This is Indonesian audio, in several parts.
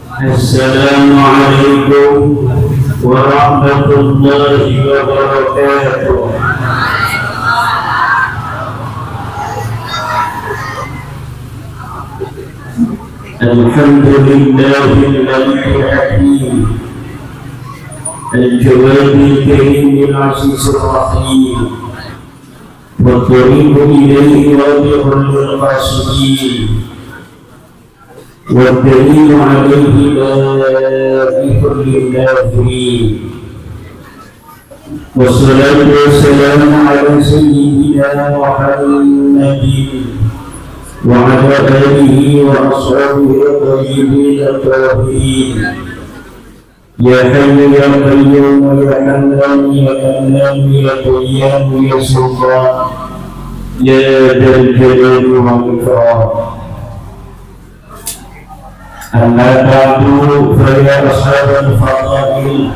Assalamualaikum warahmatullahi wabarakatuh. Alhamdulillahil hakim al-jawadil karimil azizir rahim wa tariqu ilayhi rabi'ul qasidin والدليل عليه بائع للنافعين والصلاة والسلام على سيدنا محمد وعلى آله وأصحابه الطيبين الطاهرين يا حي يا قيوم يا حنان يا منان يا قيام يا سلطان يا ذا الجلال والإكرام. أما بعد فيا أصحاب الفضائل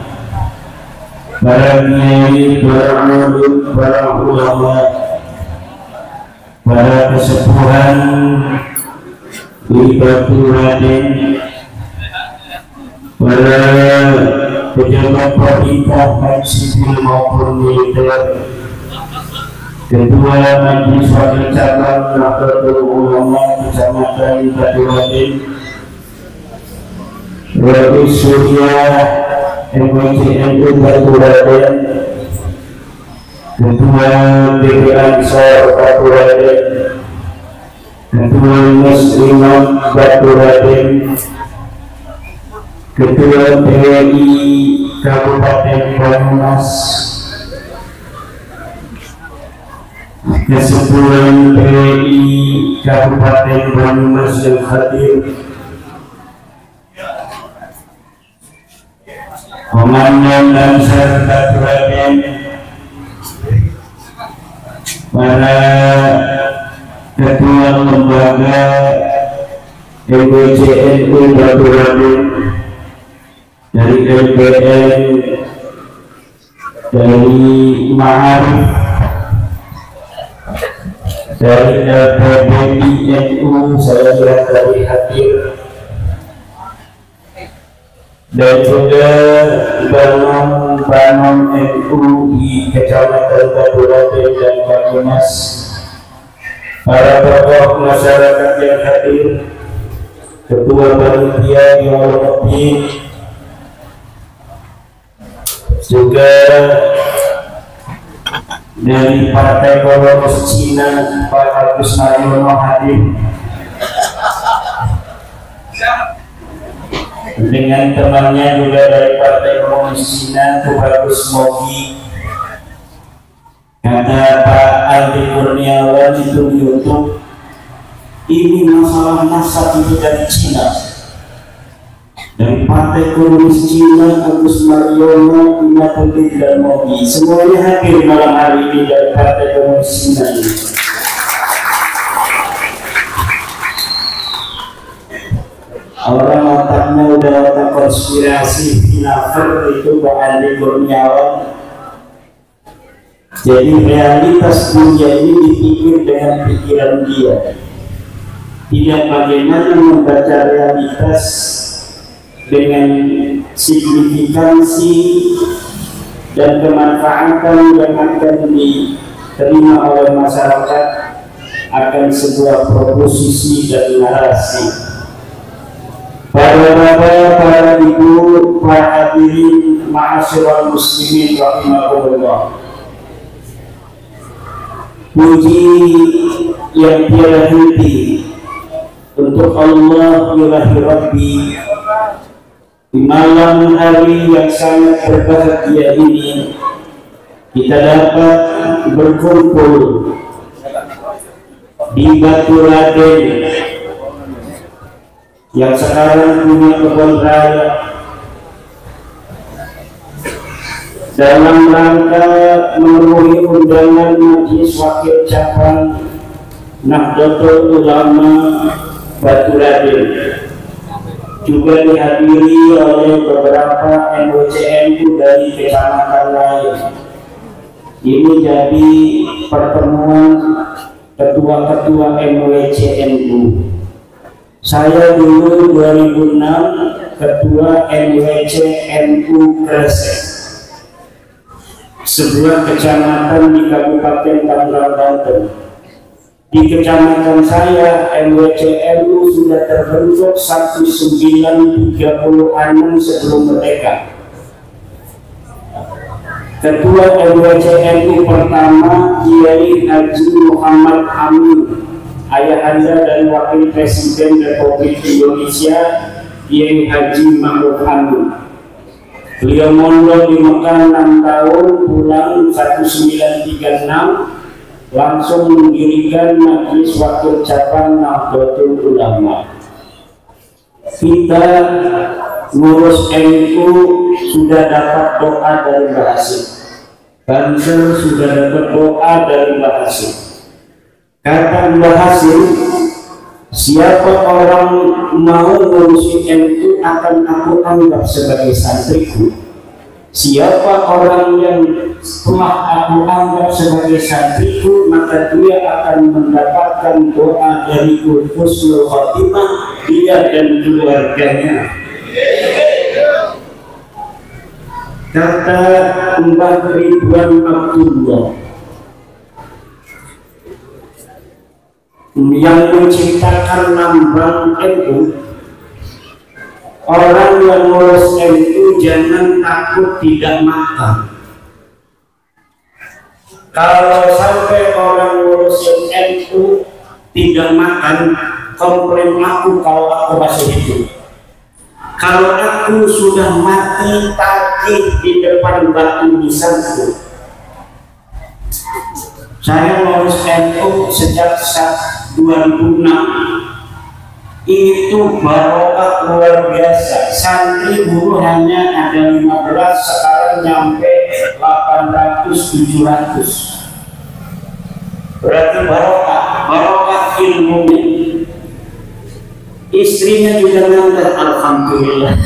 para kiai, para alim, para ulama, para kesepuhan Batu Raden, para pejabat pemerintah baik sipil maupun militer, ketua majelis wakil cabang Nahdlatul Ulama Kecamatan Batu Raden, Rais Surya MWCNU Batu Raden, Ketua BP Ansor Batu Raden, Ketua Muslimat Batu Raden, Ketua PWI Kabupaten Banyumas, Kesepuhan PWI Kabupaten Banyumas yang hadir, Komandan Lansar Batu Raden, para ketua lembaga MWCNU Batu Raden, dari LPN, dari Ma'arif, dari LPBINU, saya lihat dari hadir, dan juga Banon NU di Kecamatan Batu Raden dan Banyumas, para tokoh masyarakat yang hadir, ketua panitia yang hormati, juga dari Partai Komunis Cina Pak Agus Mariono hadir, dengan temannya juga dari Partai Komunis Cina Pak Agus Mogi. Kata Pak Andi Kurniawan itu di YouTube, ini masalah nasab itu dari Cina, dari Partai Komunis Cina Agus Mariono, Imatulid dan Mogi, semuanya hadir malam hari ini dari Partai Komunis Cina ini. Orang otaknya udah otak konspirasi finafir itu Pak Andi Kurniawan. Jadi realitas dunia ini dipikir dengan pikiran dia, tidak bagaimana membaca realitas dengan signifikansi dan kemanfaatan yang akan diterima oleh masyarakat akan sebuah proposisi dan narasi. Para bapak, para ibu, para hadirin ma'asyiral muslimin rahimakumullah, puji yang tiada henti untuk Allah ilahi Rabbi di malam hari yang sangat berbahagia ini. Kita dapat berkumpul di Batu Raden yang sekarang punya kebun raya dalam rangka memenuhi undangan majelis wakil cabang Nahdlatul Ulama Batu Raden, juga dihadiri oleh beberapa MWCNU dari kecamatan lain. Ini jadi pertemuan ketua-ketua MWCNU. Saya dulu 2006 Ketua MWC NU Gresik, sebuah kecamatan di Kabupaten Tangerang, Banten. Di kecamatan saya, MWC NU sudah terbentuk 1936 sebelum merdeka. Ketua MWC NU pertama Kiai Haji Muhammad Amin, ayahanda dan Wakil Presiden Republik Indonesia Kiai Haji Ma'ruf Amin. Beliau mondok di Mekah 6 tahun, pulang 1936, langsung mendirikan Majelis Wakil Cabang Nahdlatul Ulama. Kita ngurus NU sudah dapat doa dari Mbah Hasim, Banser sudah dapat doa dari Mbah Hasim. Kata Mbah Hasim, siapa orang mau ngurusin NU akan aku anggap sebagai santriku. Siapa orang yang telah aku anggap sebagai santriku, maka dia akan mendapatkan doa dari husnul khotimah, dia dan keluarganya. Kata Mbah Ridwan Abdullah yang menciptakan lambang NU, orang yang ngurus NU jangan takut tidak makan. Kalau sampai orang ngurus NU tidak makan, komplain aku kalau aku masih hidup. Kalau aku sudah mati takih di depan batu nisanku. Saya ngurus NU sejak 2006. Itu barokah luar biasa. Santri guru hanya ada 15, sekarang nyampe 800-700. Berarti barokah ilmunya. Istrinya juga ngantar, alhamdulillah.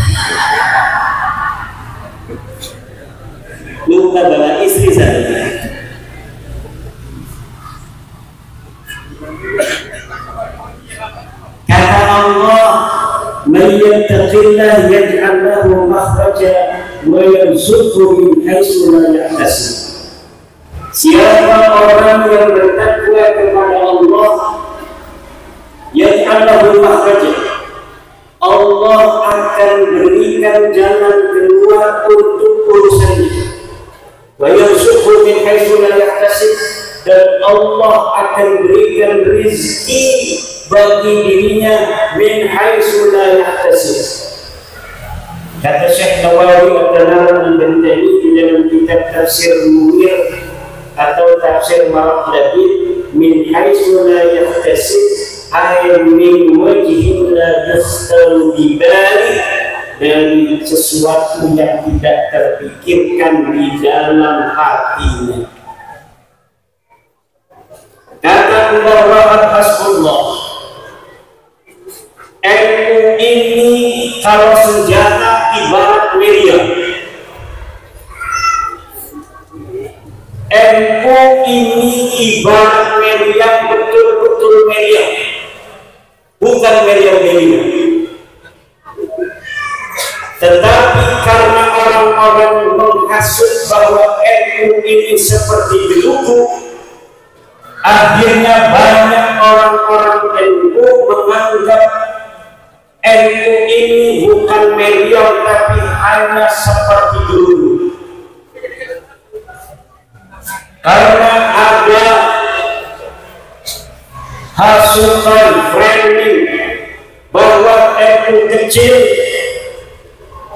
Luka bala istri saya. Kata Allah, "Man yattaqillah yaj'al lahu makhraja wa yarzuqhu min haitsu la yahtasib." Siapa orang yang bertakwa kepada Allah, yaj'al lahu makhraja, Allah akan berikan jalan keluar untuk urusannya. Wa yarzuqhu min haitsu la yahtasib, dan Allah akan berikan rezeki bagi dirinya min haitsu la yahtasib. Kata Syekh Nawawi Al-Bantani di dalam kitab Tafsir Munir atau Tafsir Maraqlabi, min haitsu la yahtasib ay min wajhin la yakhtaru bi bali, dari sesuatu yang tidak terpikirkan di dalam hatinya. Kata Allah hasbullah, NU ini kalau senjata ibarat meriam. NU ini ibarat meriam, betul-betul meriam, bukan meriam-meriam. Tetapi karena orang-orang menghasut bahwa NU ini seperti gelugu, akhirnya banyak orang-orang NU menganggap NU ini bukan meriam tapi hanya seperti dulu. Karena ada hasutan framing bahwa NU kecil,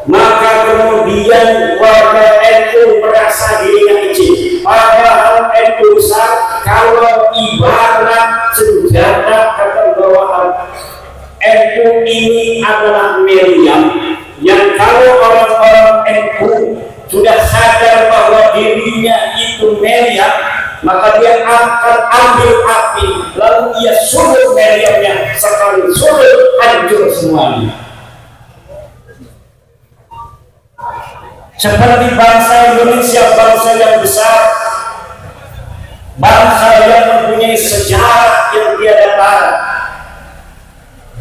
maka kemudian warga NU merasa dirinya kecil. Padahal NU besar. Kalau ibarat senjata kata bawahan, NU ini adalah meriam yang kalau orang-orang NU sudah sadar bahwa dirinya itu meriam, maka dia akan ambil api lalu ia sulut meriamnya, sekali sulut hancur semuanya. Seperti bangsa Indonesia, bangsa yang besar, bangsa yang mempunyai sejarah yang tiada tara,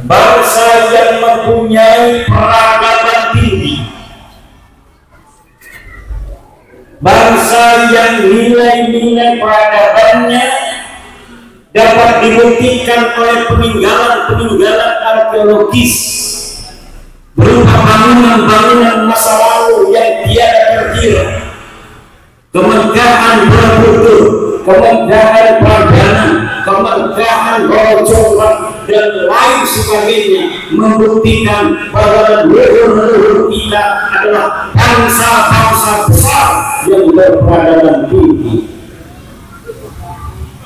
bangsa yang mempunyai peradaban yang nilai-nilai peradabannya dapat dibuktikan oleh peninggalan-peninggalan arkeologis berupa bangunan-bangunan masa lalu yang tiada terkira, kemegahan Borobudur, kemegahan Pradana, kemegahan Rojolan dan lain sebagainya, membuktikan bahwa leluhur kita adalah bangsa-bangsa besar yang berperadaban tinggi.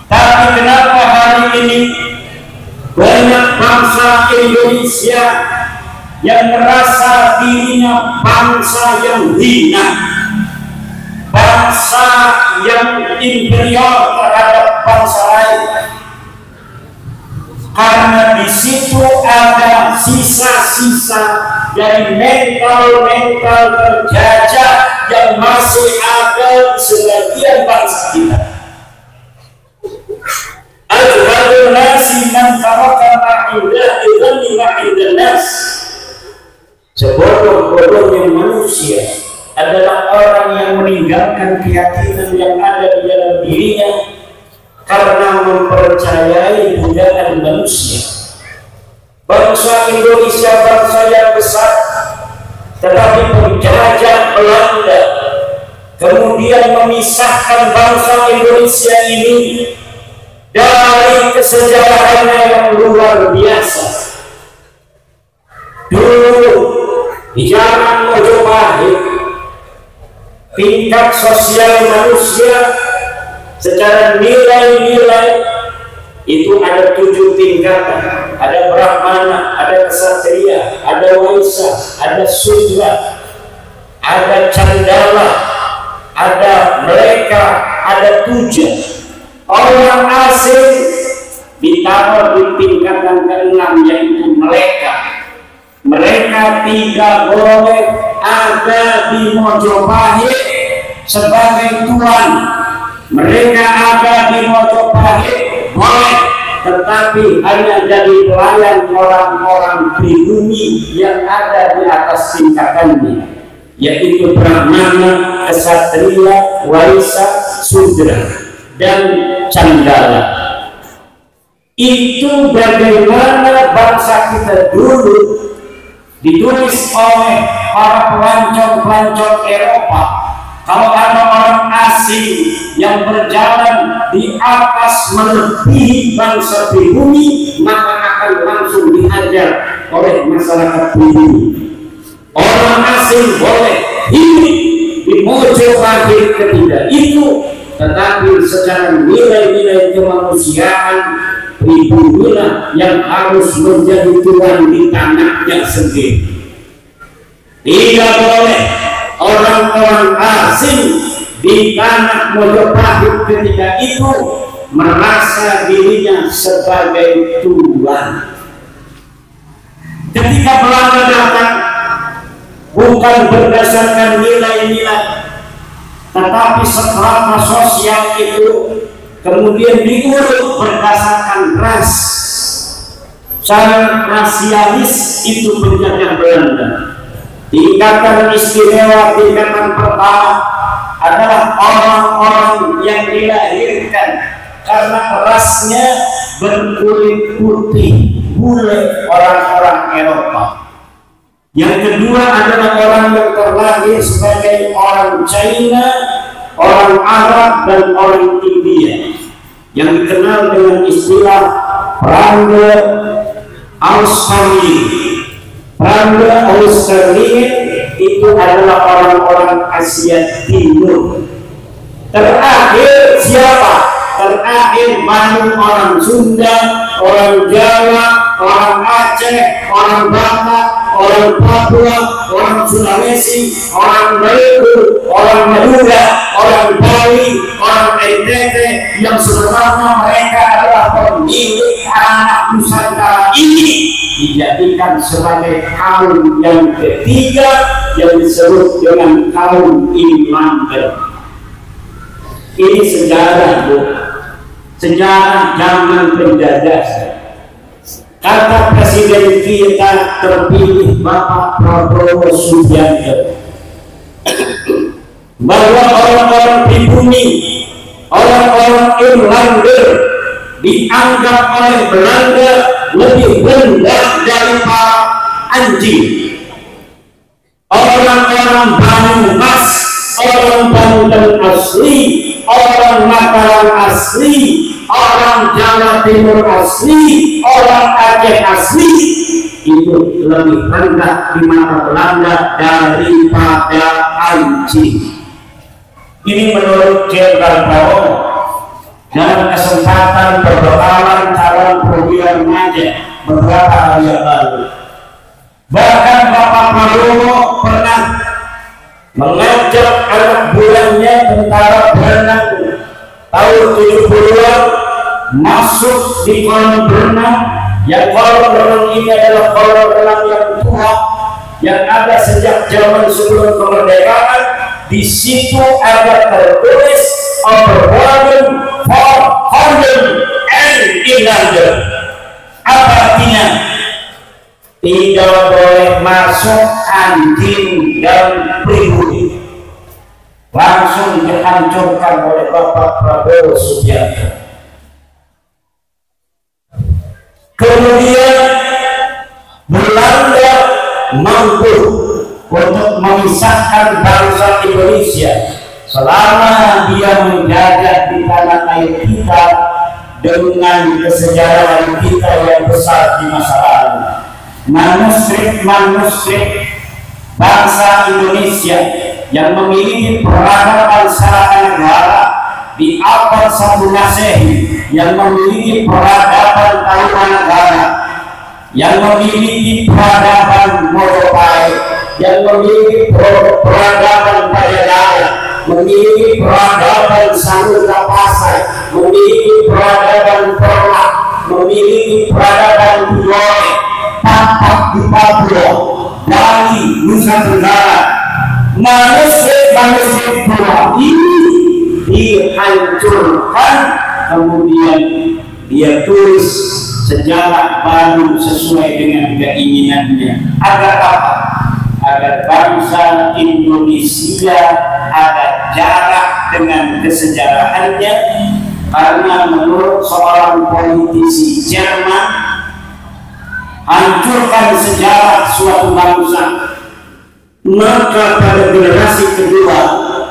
Tapi kenapa hari ini banyak bangsa Indonesia yang merasa dirinya bangsa yang hina, bangsa yang inferior terhadap bangsa lain? Karena di situ ada sisa-sisa dari mental terjajah yang masih ada di sebagian bangsa kita. Al-Badul nasi man taraka ma'indah idhani ma'indah nas. Sebodoh-bodohnya manusia adalah orang yang meninggalkan keyakinan yang ada di dalam dirinya karena mempercayai budaya manusia. Bangsa Indonesia bangsa yang besar, tetapi penjajah Belanda kemudian memisahkan bangsa Indonesia ini dari kesejarahannya yang luar biasa. Dulu di zaman Majapahit, tingkat sosial manusia secara nilai-nilai itu ada 7 tingkatan. Ada Brahmana, ada Ksatria, ada Waisya, ada Sudra, ada Candala, ada mereka, ada Tuja. Orang asing ditaruh di tingkatan ke-6, yaitu mereka. Mereka tidak boleh ada di Majapahit sebagai tuan. Mereka ada di Majapahit boleh, tetapi hanya jadi pelayan orang-orang pribumi yang ada di atas tingkatannya, yaitu Brahmana, Ksatria, Waisya, Sudra, dan Candala. Itu bagaimana bangsa kita dulu ditulis oleh para pelancong-pelancong Eropa. Kalau ada orang asing yang berjalan di atas melebihi bangsa pribumi, maka akan langsung dihajar oleh masyarakat pribumi. Orang asing boleh hidup di Majapahit ketika itu, tetapi secara nilai-nilai kemanusiaan pribumilah yang harus menjadi tuan di tanahnya sendiri. Tidak boleh orang-orang asing di tanah Majapahit ketika itu merasa dirinya sebagai tuan. Ketika Belanda datang, bukan berdasarkan nilai-nilai, tetapi setelah sosial itu kemudian diurut berdasarkan ras. Cara rasialis itu penjajah Belanda. Tingkatan istimewa, tingkatan pertama adalah orang-orang yang dilahirkan karena rasnya berkulit putih, bule, orang-orang Eropa. Yang kedua adalah orang yang terlahir sebagai orang China, orang Arab, dan orang India, yang dikenal dengan istilah Pranda Australia. Pranda Australia itu adalah orang-orang Asia Timur. Terakhir siapa? Terakhir baru orang Sunda, orang Jawa, orang Aceh, orang Batak, orang Papua, orang Sulawesi, orang Maluku, orang Madura, orang Bali, orang NTT, yang sebenarnya mereka adalah pemilik anak Nusantara ini, dijadikan sebagai kaum yang ketiga yang disebut dengan kaum Imander. Ini sejarah, Bu. Sejarah zaman penjajahan. Kata Presiden kita terpilih Bapak Prabowo Subianto, bahwa orang-orang pribumi, orang-orang Irlander dianggap oleh Belanda lebih rendah dari para anjing. Orang-orang Banyumas, orang Banten asli, orang Mataram asli, orang Jawa Timur asli, orang Aceh asli, itu lebih rendah di mata Belanda daripada anjing. Ini menurut Jenderal Prabowo dalam kesempatan berbekalan calon perwira remaja beberapa hari yang lalu. Bahkan Bapak Prabowo pernah mengajak anak bulannya tentara berenang tahun 70-an masuk di kolam berenang, yang kolam berenang ini adalah kolam berenang yang tua yang ada sejak zaman sebelum kemerdekaan. Di situ ada tertulis overburden for Holland and Irlander. Apa artinya? Tidak boleh masuk anjing dan pribumi. Langsung dihancurkan oleh Bapak Prabowo Subianto. Kemudian Belanda mampu untuk memisahkan bangsa Indonesia selama dia menjajah di tanah air kita dengan kesejarahan kita yang besar di masa lalu. Manuskrip bangsa Indonesia yang memiliki peradaban secara negara di abad 1 Masehi, yang memiliki peradaban Tarumanagara, yang memiliki peradaban Mojopahit, yang memiliki peradaban Pajajaran, memiliki peradaban Samudra Pasai, memiliki peradaban Perlak, memiliki peradaban Budaya, Tapak di Papua, Bali, Nusa Tenggara. Manuskrip tua ini dihancurkan, kemudian dia tulis sejarah baru sesuai dengan keinginannya. Agar apa? Agar bangsa Indonesia ada jarak dengan kesejarahannya, karena menurut seorang politisi Jerman, hancurkan sejarah suatu bangsa, maka pada generasi kedua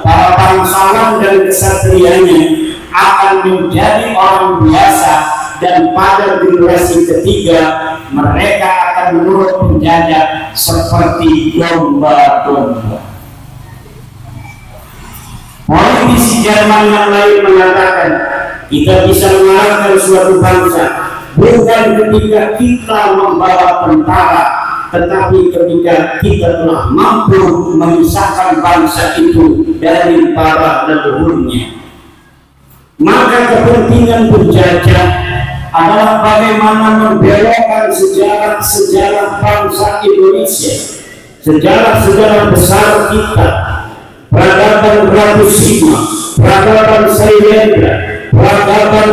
para bangsawan dan kesatrianya akan menjadi orang biasa, dan pada generasi ketiga mereka akan menurut penjajah seperti domba-domba. Politisi Jerman yang lain mengatakan kita bisa mengalahkan suatu bangsa bukan ketika kita membawa tentara, tetapi ketika kita telah mampu memisahkan bangsa itu dari para leluhurnya. Maka kepentingan penjajah adalah bagaimana membelokkan sejarah bangsa Indonesia, sejarah besar kita, peradaban Ratu Sima, peradaban Sailendra, peradaban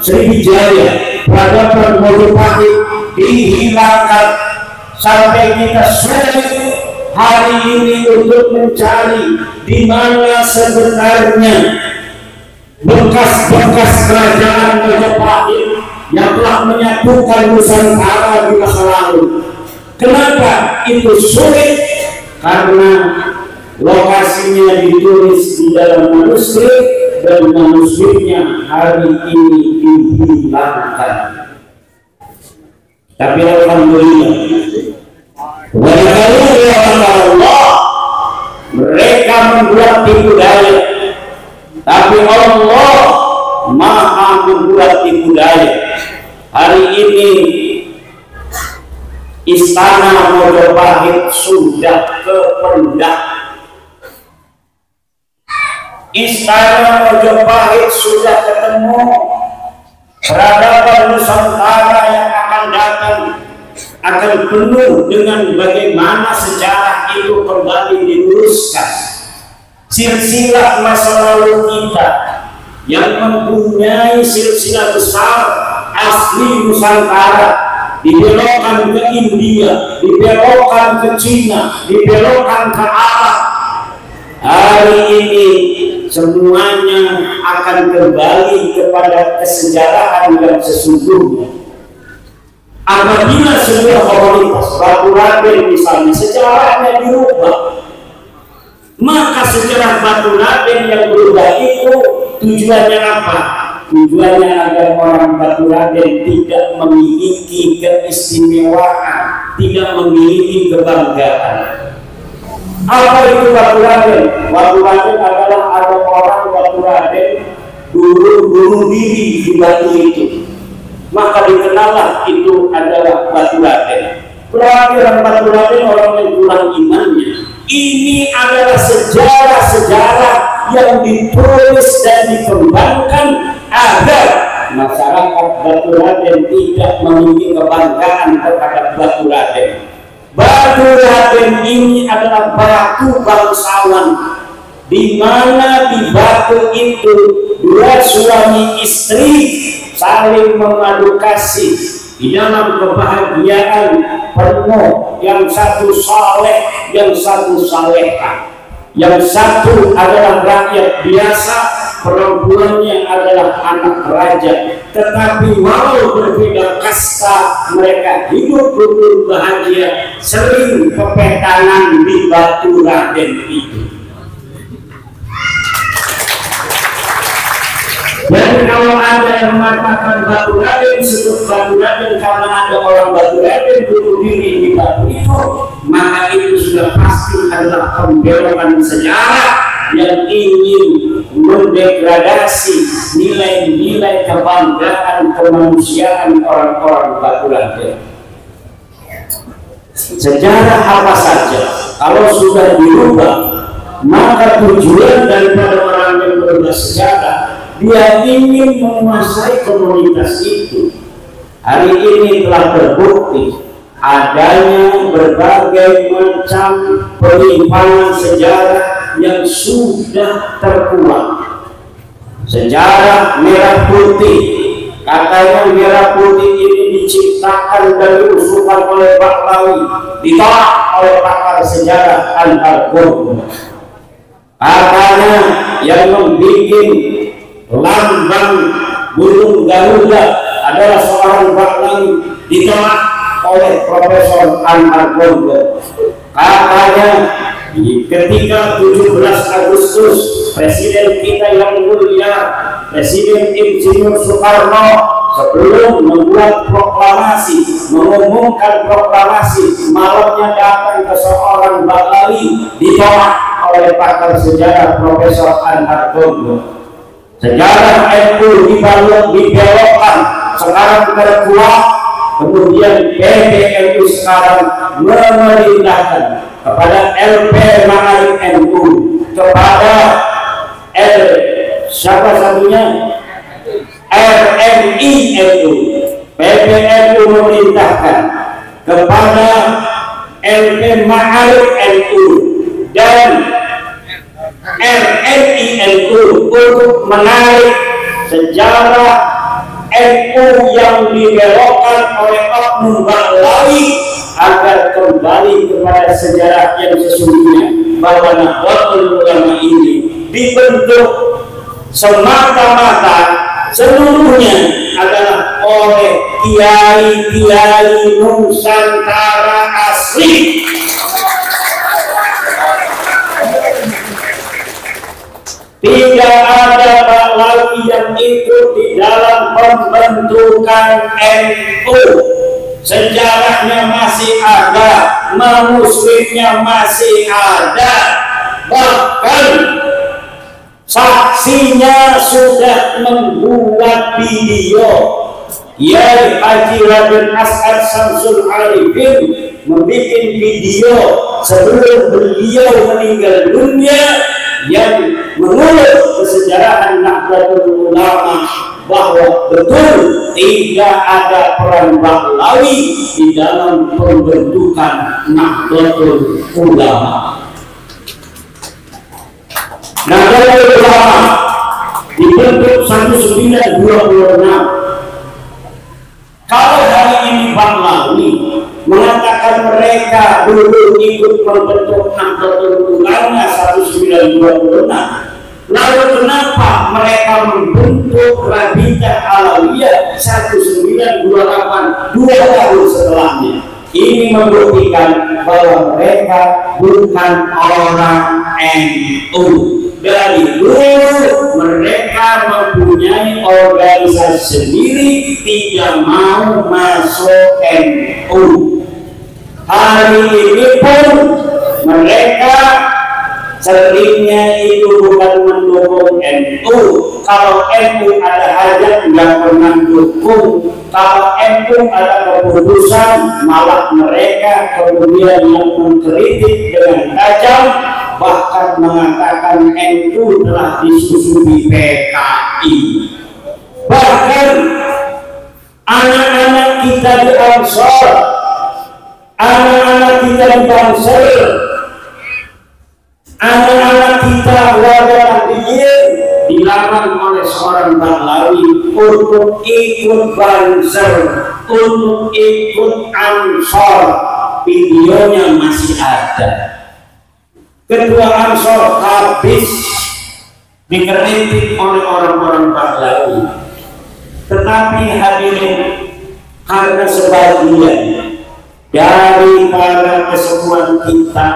Sriwijaya, peradaban Mojopahit dihilangkan, sampai kita sulit hari ini untuk mencari di mana sebenarnya bekas-bekas kerajaan Majapahit yang telah menyatukan Nusantara di masa lalu. Kenapa itu sulit? Karena lokasinya ditulis di dalam manuskrip, dan manuskripnya hari ini dihilangkan. Tapi alhamdulillah, Allah, mereka membuat tipu daya, tapi Allah Maha membuat tipu daya. Hari ini Istana Mojopahit sudah kependak. Istana Mojopahit sudah ketemu. Peradaban Nusantara yang akan datang akan penuh dengan bagaimana sejarah itu kembali diluruskan. Silsilah masa lalu kita yang mempunyai silsilah besar asli Nusantara dibelokkan ke India, dibelokkan ke Cina, dibelokkan ke Arab, Hari ini semuanya akan kembali kepada kesejarahan yang sesungguhnya. Apabila sebuah komunitas Batu Raden misalnya sejarahnya dirubah, maka sejarah Batu Raden yang berubah itu tujuannya apa? Tujuannya agar orang Batu Raden tidak memiliki keistimewaan, tidak memiliki kebanggaan. Apa itu Batu Raden? Batu Raden adalah ada orang Batu Raden dulu bunuh diri di batu itu, maka dikenallah itu adalah Batu Raden. Berarti orang Batu Raden orang yang kurang imannya. Ini adalah sejarah-sejarah yang ditulis dan dikembangkan agar masyarakat Batu Raden tidak memiliki kebanggaan terhadap Batu Raden. Batu Raden ini adalah batu bangsawan, di mana di batu itu dua suami istri saling mengadu kasih di dalam kebahagiaan penuh. Yang satu saleh, yang satu salehah. Yang satu adalah rakyat biasa, perempuannya adalah anak raja. Tetapi walau berbeda kasta, mereka hidup rukun bahagia, sering pepetanan di Batu Raden itu. Dan kalau ada yang mengatakan Batu Raden disebut Batu Raden karena ada orang Batu Raden bunuh diri di batu itu, maka itu sudah pasti adalah pembelokan sejarah yang ingin mendegradasi nilai-nilai kebanggaan kemanusiaan orang-orang Batu Raden. Sejarah apa saja kalau sudah dirubah, maka tujuan daripada orang yang berubah sejarah, dia ingin menguasai komunitas itu. Hari ini telah terbukti adanya berbagai macam penyimpangan sejarah yang sudah terkuak. Sejarah merah putih, katanya merah putih ini diciptakan dari usulan oleh Pahlawi, ditolak oleh pakar sejarah Al-Qur'an. Katanya yang membuat lambang Gunung Garuda adalah seorang Pahlawi, ditolak oleh Profesor Al-Qur'an. Katanya ketika 17 Agustus Presiden kita yang mulia Presiden Insinyur Soekarno sebelum membuat proklamasi, mengumumkan proklamasi, malamnya datang ke seorang Pahlawi, ditolak oleh pakar sejarah Profesor Al-Qur'an. Sejarah NU dibelokkan, sekarang terkuak, kemudian PBNU sekarang memerintahkan kepada LP Ma'arif NU, kepada siapa satunya RMI NU, PBNU memerintahkan kepada LP Ma'arif NU dan RMI NU untuk menarik sejarah NU yang dibelokkan oleh oknum Pahlawi agar kembali kepada sejarah yang sesungguhnya, bahwa Nahdlatul Ulama ini dibentuk semata-mata seluruhnya adalah oleh kiai-kiai Nusantara asli. Tidak ada Pahlawi yang ikut di dalam pembentukan NU. Sejarahnya masih ada, manuskripnya masih ada, bahkan saksinya sudah membuat video. Kiai Haji Raden As'ad Syamsul Arifin membuat video sebelum beliau meninggal dunia yang menurut kesejarahan Nahdlatul Ulama bahwa betul tidak ada peran Pahlawi di dalam pembentukan Nahdlatul Ulama. Nahdlatul Ulama dibentuk 1926. Kalau hari ini Pahlawi mengatakan mereka dulu ikut membentuk Nahdlatul Ulama 1926, 1926. Lalu kenapa mereka membentuk Rabita Alawiyah 1928 2 tahun setelahnya? Ini membuktikan bahwa mereka bukan orang NU. Dari dulu mereka mempunyai organisasi sendiri, tidak mau masuk NU. Hari ini pun mereka seringnya itu bukan mendukung NU. Kalau NU ada hajat nggak pernah dukung. Kalau NU ada keputusan, malah mereka kemudian yang mengkritik dengan tajam, bahkan mengatakan NU telah disusui PKI. Bahkan anak-anak kita di Ansor, anak-anak kita di Bansel, anak-anak kita warga Nahdiyin dilarang oleh seorang Bahlawi untuk ikut Bansel, untuk ikut Ansor. Videonya masih ada. Ketua Ansor habis dikritik oleh orang-orang Bahlawi. Tetapi hadirin, karena sebagian dari para kesepuan kita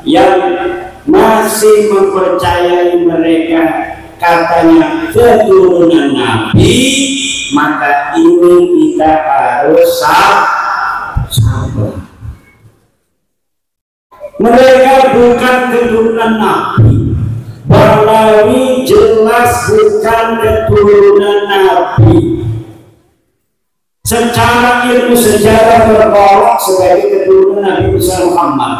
yang masih mempercayai mereka katanya keturunan Nabi, maka ini kita harus sabar. Mereka bukan keturunan Nabi. Bahlawi jelas bukan keturunan Nabi. Secara ilmu sejarah tertolak sebagai keturunan Nabi Muhammad.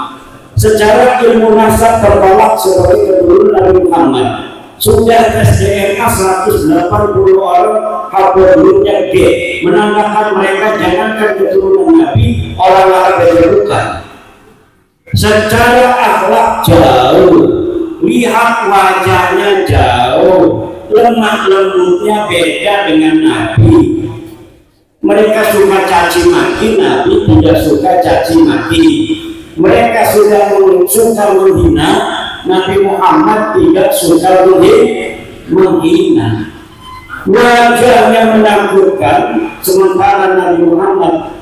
Secara ilmu nasab tertolak sebagai keturunan Nabi Muhammad. Sudah tes DNA 180 orang, hasilnya G, menandakan mereka jangankan keturunan Nabi, orang Arab saja bukan. Secara akhlak jauh, lihat wajahnya jauh, lemah lembutnya beda dengan Nabi. Mereka suka caci maki, Nabi tidak suka caci maki. Mereka suka menghina, Nabi Muhammad tidak suka menghina. Wajahnya menakutkan, sementara Nabi Muhammad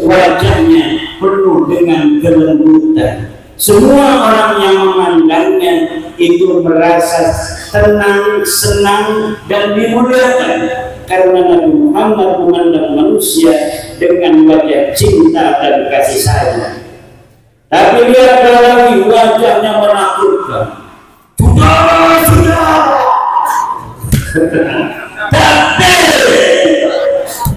wajahnya penuh dengan kelembutan. Semua orang yang memandangnya itu merasa tenang, senang, dan dimuliakan karena Nabi Muhammad memandang manusia dengan wajah cinta dan kasih sayang. Tapi lihat Bahlawi, wajahnya menakutkan. Sudah. Tapi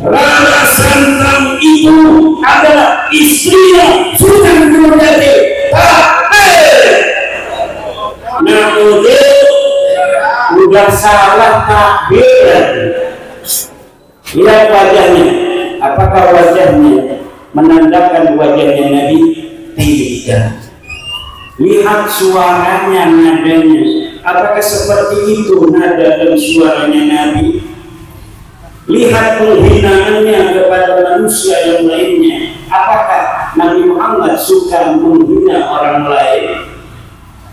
Rara Santang itu adalah istrinya Sultan Gunung-Jati. Tapi namun udah salah takbir. Lihat wajahnya. Apakah wajahnya menandakan wajahnya Nabi? Tidak. Lihat suaranya, nadanya. Apakah seperti itu nada dan suaranya Nabi? Lihat penghinaannya kepada manusia yang lainnya. Apakah Nabi Muhammad suka menghina orang lain?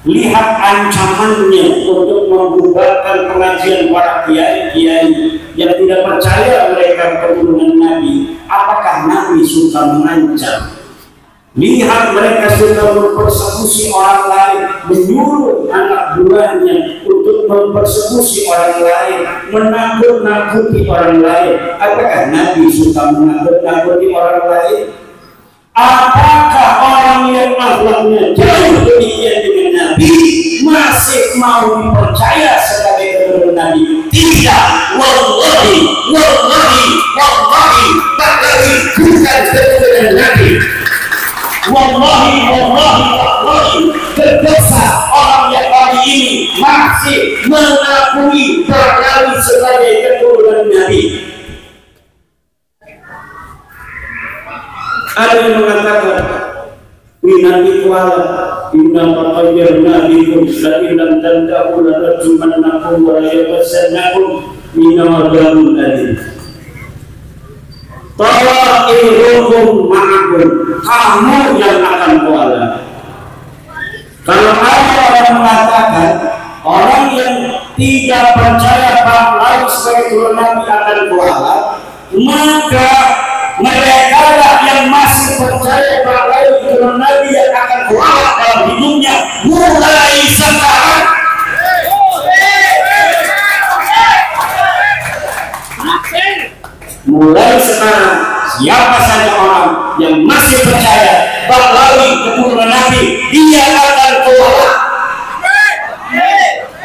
Lihat ancamannya untuk membubarkan pengajian para kiai-kiai yang tidak percaya mereka keturunan Nabi. Apakah Nabi suka mengancam? Lihat mereka sudah mempersekusi orang lain, menyuruh anak buahnya untuk mempersekusi orang lain, menakut-nakuti orang lain. Apakah Nabi suka menakut-nakuti orang lain? Apakah orang yang akhlaknya jauh demikian dengan Nabi masih mau dipercaya sebagai keturunan Nabi? Tidak. Wallahi bukan keturunan Nabi. Wallahi berdosa orang yang hari ini masih mengakui Bahlawi sebagai keturunan Nabi. Ada yang mengatakan Nabi kuala inna maqayyarna bikum sa'ilan tandahu lanarjumannakum wa yabasannakum minamadarun alim. Ta'irukum ma'akum, kamu yang akan kuala. Kalau ada orang keturunan Nabi akan kualat, maka mereka lah yang masih percaya bahwa keturunan Nabi yang akan kualat dalam hidupnya mulai sekarang. Mulai sekarang, siapa saja orang yang masih percaya bahwa keturunan Nabi dia akan kualat.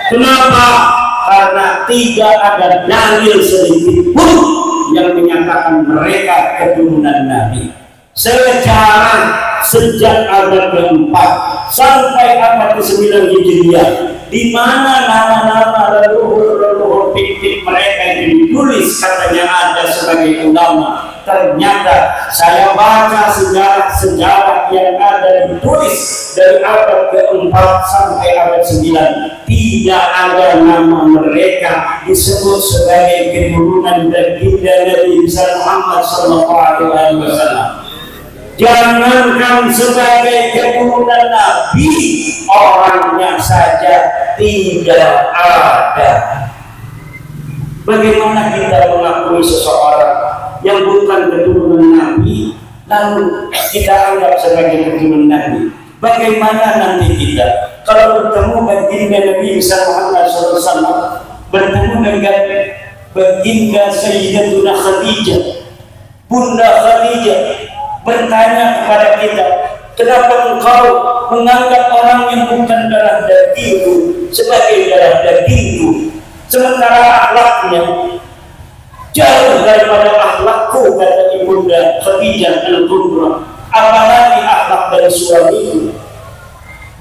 Kenapa? Karena tidak ada dalil sedikit pun yang menyatakan mereka keturunan Nabi. Sejarah sejak abad ke-4 sampai abad ke-9 Hijriah, di mana nama-nama leluhur fiktif mereka yang ditulis katanya ada sebagai ulama. Ternyata saya baca sejarah yang ada ditulis dari abad ke-4 sampai abad 9, tidak ada nama mereka disebut sebagai keturunan baginda Nabi Muhammad SAW. Jangankan sebagai keturunan Nabi, orangnya saja tidak ada. Bagaimana kita mengakui seseorang yang bukan keturunan Nabi lalu kita anggap sebagai keturunan Nabi? Bagaimana nanti kita kalau bertemu baginda Nabi Muhammad SAW, bertemu dengan baginda Sayyidatuna Khadijah, Bunda Khadijah, bertanya kepada kita, kenapa engkau menganggap orang yang bukan darah dagingku sebagai darah dagingku, sementara akhlaknya jauh daripada akhlakku, kata Ibunda Khadijah Al-Kubra, apalagi akhlak dari suamiku.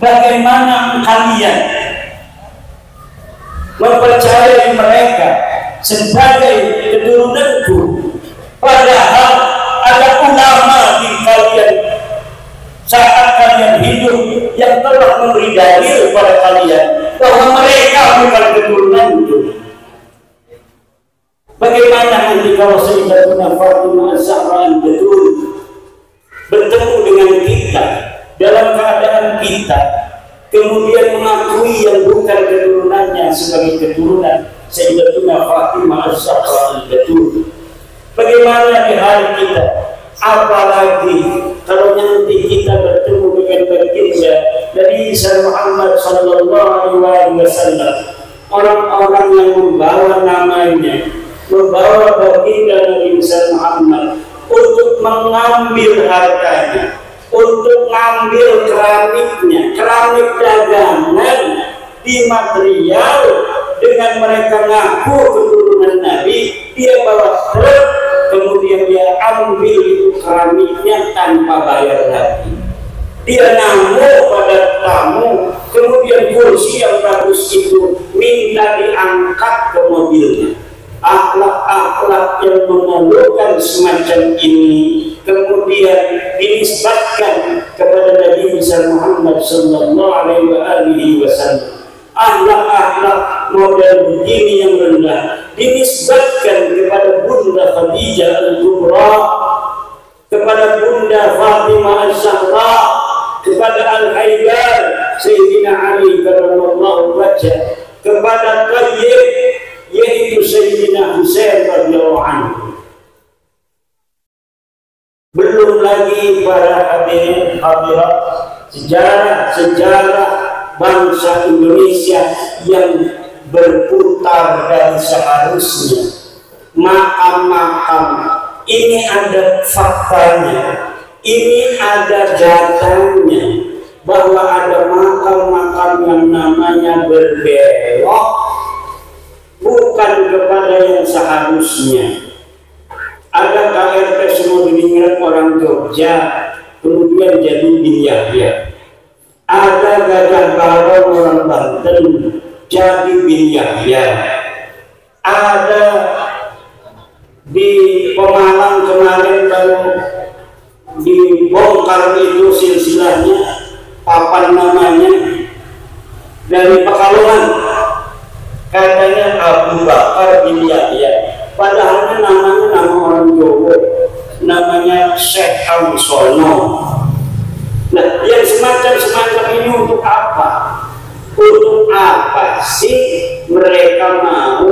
Bagaimana kalian mempercayai mereka sebagai keturunanku, padahal ada ulama di kalian saat kalian hidup yang telah memberi dalil kepada kalian bahwa mereka bukan keturunanku. Bagaimana nanti kalau Sayyidatuna Fatimah Az-Zahra Al-Batul bertemu dengan kita dalam keadaan kita kemudian mengakui yang bukan keturunannya sebagai keturunan Sayyidatuna Fatimah Az-Zahra Al-Batul? Bagaimana di hari kita? Apalagi kalau nanti kita bertemu dengan baginda Nabi Muhammad sallallahu alaihi wasallam, orang-orang yang membawa namanya, membawa baginda Nabi Muhammad untuk mengambil hartanya, untuk mengambil keramiknya, keramik dagangan di material, dengan mereka ngaku keturunan Nabi, dia bawa truk, kemudian dia ambil itu keramiknya tanpa bayar lagi. Dia namu pada tamu, kemudian kursi yang bagus itu minta diangkat ke mobilnya. Akhlak-akhlak yang memalukan semacam ini kemudian dinisbatkan kepada Nabi Muhammad sallallahu alaihi wasallam. Akhlak-akhlak model begini yang rendah dinisbatkan kepada Bunda Khadijah Al-Kubra, kepada Bunda Fatimah Az-Zahra, kepada Al-Haidar Sayyidina Ali karramallahu wajhah, kepada Tayyib yaitu Sayyidina Husain radhiyallahu anhu. Belum lagi para hadirin hadirat, sejarah bangsa Indonesia yang berputar dari seharusnya. Makam-makam ini ada faktanya, ini ada datanya, bahwa ada makam-makam yang namanya berbelok bukan kepada yang seharusnya. Ada KRT Semudiningrat orang Jogja kemudian jadi Bin Yahya. Ada Gajah Barong orang Banten jadi Bin Yahya. Ada di Pemalang kemarin baru dibongkar itu silsilahnya, papan namanya dari Pekalongan, katanya Abu Bakar Bin Yahya, padahal namanya nama orang Jawa, namanya Syekh Amsono. Nah, yang semacam ini untuk apa? Untuk apa sih mereka mau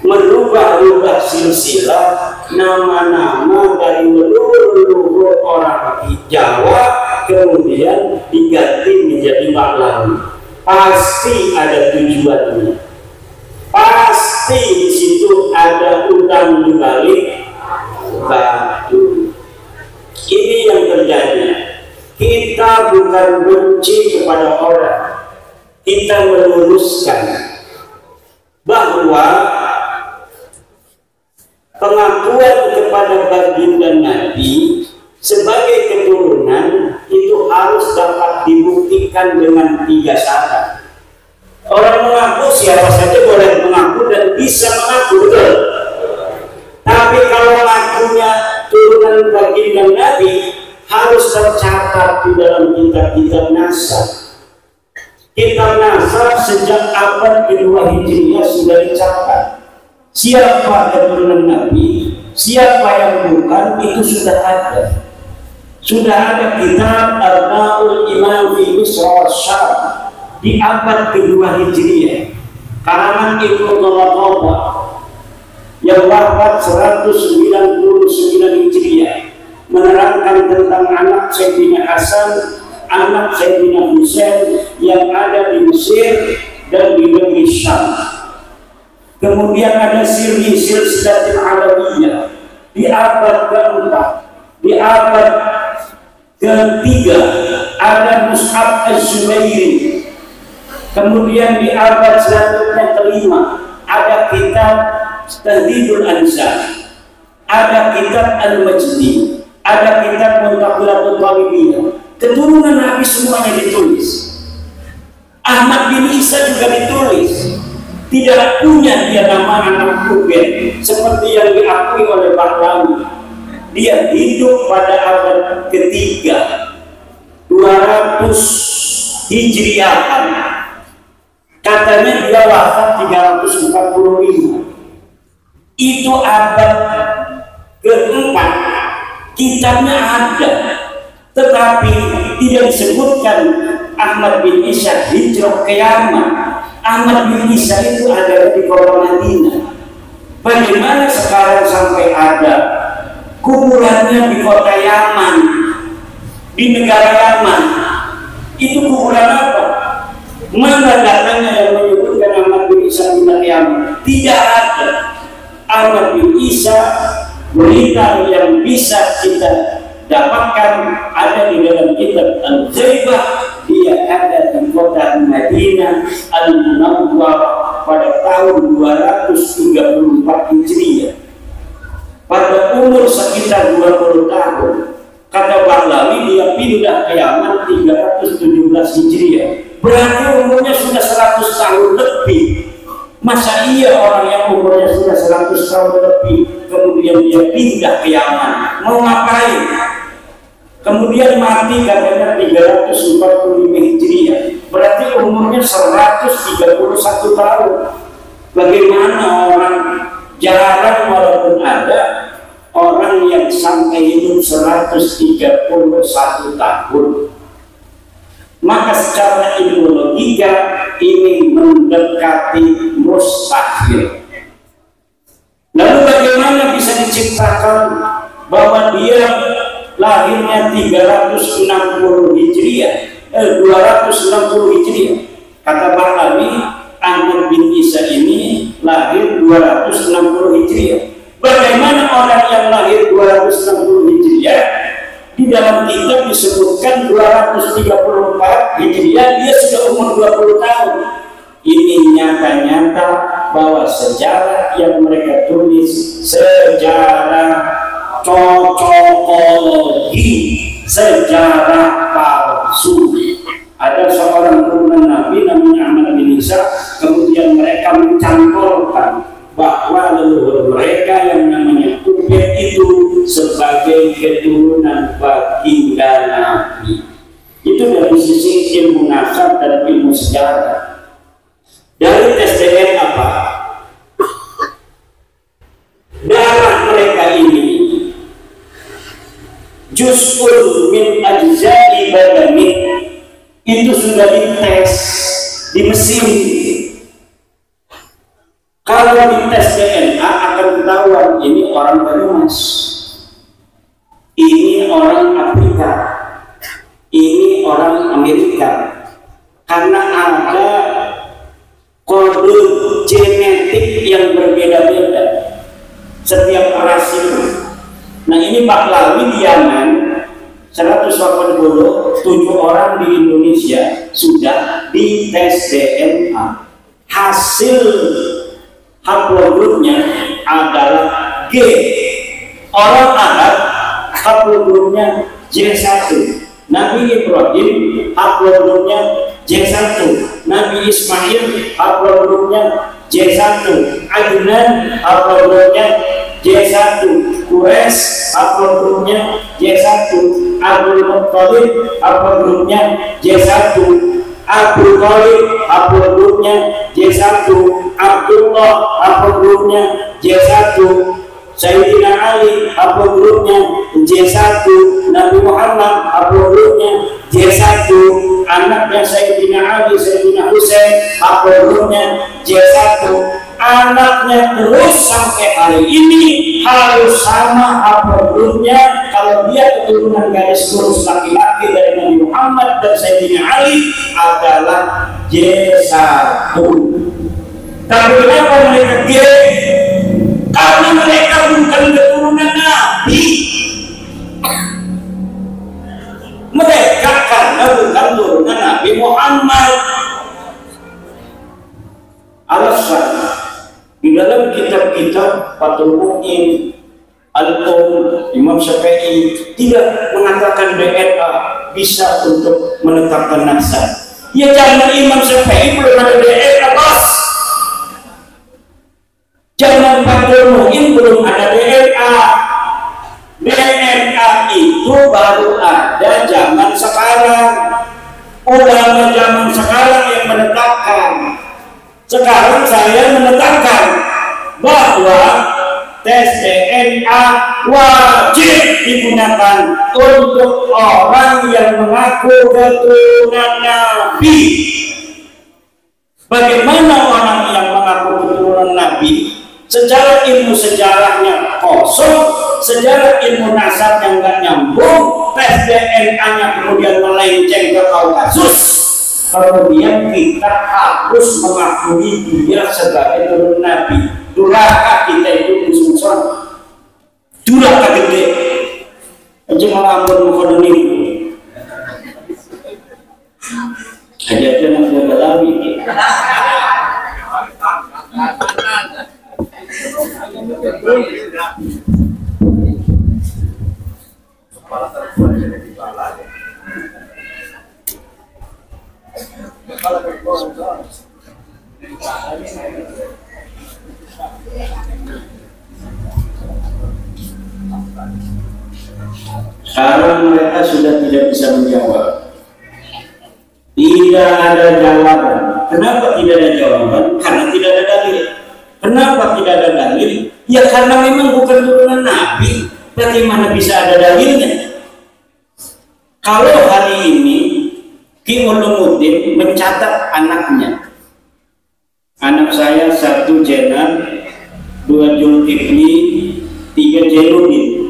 merubah-rubah silsilah nama-nama dari leluhur orang Jawa, kemudian diganti menjadi Pahlawi. Pasti ada tujuannya, pasti di situ ada utang di balik batu. Ini yang terjadi. Kita bukan benci kepada orang, kita meluruskan bahwa pengakuan kepada baginda Nabi sebagai keturunan itu harus dapat dibuktikan dengan 3 syarat. Orang mengaku siapa saja boleh mengaku dan bisa mengaku, betul. Tapi kalau mengakunya turunan baginda Nabi harus tercatat di dalam kitab-kitab nasab. Kitab nasab sejak abad kedua Hijriah sudah dicatat. Siapa keturunan Nabi, siapa yang bukan, itu sudah ada. Sudah ada kitab Arba'ul Imam fi Misra wa Syam di abad kedua Hijriah, karangan Ibnu Talataba yang wafat 199 Hijriah, menerangkan tentang anak Sayyidina Hasan, anak Sayyidina Husain yang ada di Mesir dan di negeri Syam. Kemudian ada silsilatul Alawiyah di abad keempat, di abad ketiga ada Mus'ab Az-Zubairi. Kemudian di abad selanjutnya kelima ada kitab Tahdhibul Ansar, ada kitab Al-Majdi, ada kitab Muntaqilatul Talibiyah. Keturunan Nabi semuanya ditulis. Ahmad bin Isa juga ditulis. Tidak punya dia nama anak Ruben seperti yang diakui oleh Pahlawi. Dia hidup pada abad ketiga 200 Hijriahan. Katanya dia wafat 345. Itu abad keempat. Kitabnya ada, tetapi tidak disebutkan Ahmad bin Isa hijrah ke Yaman. Ahmad bin Isa itu ada di kota Madinah. Bagaimana sekarang sampai ada kuburannya di kota Yaman, di negara Yaman? Itu kuburan apa? Mana datanya yang menyebutkan Ahmad bin Isa di Yaman? Tidak ada. Ahmad bin Isa, berita yang bisa kita dapatkan ada di dalam kitab Al-Ghaibah. Dia ada di kota Madinah Al-Munawwarah pada tahun 234 Hijriah. Pada umur sekitar 20 tahun. Kata Pahlawi dia pindah ke Yaman 317 Hijriah. Berarti umurnya sudah 100 tahun lebih. Masa iya orang yang umurnya sudah 100 tahun lebih kemudian dia pindah ke Yaman mau ngapain? Kemudian mati katanya 345 Hijriah, berarti umurnya 131 tahun. Bagaimana orang jarang walaupun ada orang yang sampai hidup 131 tahun. Maka secara ilmu logika ini mendekati mustahil. Lalu bagaimana bisa diciptakan bahwa dia lahirnya 360 Hijriah, 260 Hijriah? Kata Pahlawi, Ahmad bin Isa ini lahir 260 Hijriah. Bagaimana orang yang lahir 260 Hijriah di dalam kitab disebutkan 234 Hijriah dia sudah umur 20 tahun? Ini nyata-nyata bahwa sejarah yang mereka tulis sejarah cocokologi, sejarah palsu. Ada seorang turunan Nabi namanya Ahmad bin Isa, kemudian mereka mencantolkan bahwa leluhur mereka yang namanya Ubed itu sebagai keturunan baginda Nabi. Itu dari sisi ilmu nasab dan ilmu sejarah. Dari tes DNA apa? Darah mereka ini juz'un min ajza'i badani, itu sudah dites di mesin. Kalau di tes DNA akan ketahuan ini orang Banyumas, ini orang Afrika, ini orang Amerika, karena ada kode genetik yang berbeda-beda setiap ras itu. Nah ini Pahlawi di Yaman 187 orang di Indonesia sudah dites DNA, hasil haplogrupnya adalah G. Orang Arab haplogrupnya J1, Nabi Ibrahim haplogrupnya J1, Nabi Ismail haplogrupnya J1, Adnan haplogrupnya J1, Quraisy haplogrupnya J1, Abdul Muttalib haplogrupnya J1, Abdul Thalib haplogrupnya J1, Abdullah haplogrupnya J1, Sayyidina Ali haplogrupnya J1, Nabi Muhammad haplogrupnya J1, anaknya Sayyidina Ali, Sayyidina Husain haplogrupnya J1, anaknya terus sampai hari ini harus sama haplogrupnya. Kalau dia keturunan garis lurus laki-laki dari Nabi Muhammad dan Sayyidina Ali adalah J1. Tapi kenapa mereka G? Karena mereka bukan keturunan Nabi. Mereka karena bukan keturunan Nabi Muhammad. Alasan di dalam kitab-kitab Fathul Mu'in, Al-Qum, Imam Syafi'i tidak mengatakan DNA bisa untuk menetapkan nasab. Ya jangan Imam Syafi'i belum ada DNA, bos. Jangan Fathul Mu'in belum ada DNA. DNA itu baru ada zaman sekarang. Ulama zaman sekarang yang menetapkan. Sekarang saya menetapkan bahwa tes DNA wajib digunakan untuk orang yang mengaku keturunan Nabi. Bagaimana orang yang mengaku keturunan Nabi? Secara ilmu sejarahnya kosong, secara ilmu nasabnya nggak nyambung, tes DNA-nya kemudian melenceng ke Kaukasus. Kemudian kita harus mengakui dia sebagai turun Nabi. Durhaka kita itu disusun, durhaka gede. Cuma ampun mukhodoni. Aja nak jaga lagi. Sekarang mereka sudah tidak bisa menjawab. Tidak ada jawaban. Kenapa tidak ada jawaban? Karena tidak ada dalil. Kenapa tidak ada dalil? Ya karena memang bukan turunan Nabi. Bagaimana bisa ada dalilnya? Kalau hari ini Ki Ulumuddin mencatat anaknya, anak saya 1 Jenar, 2 Zulkifli, 3 Jainuddin,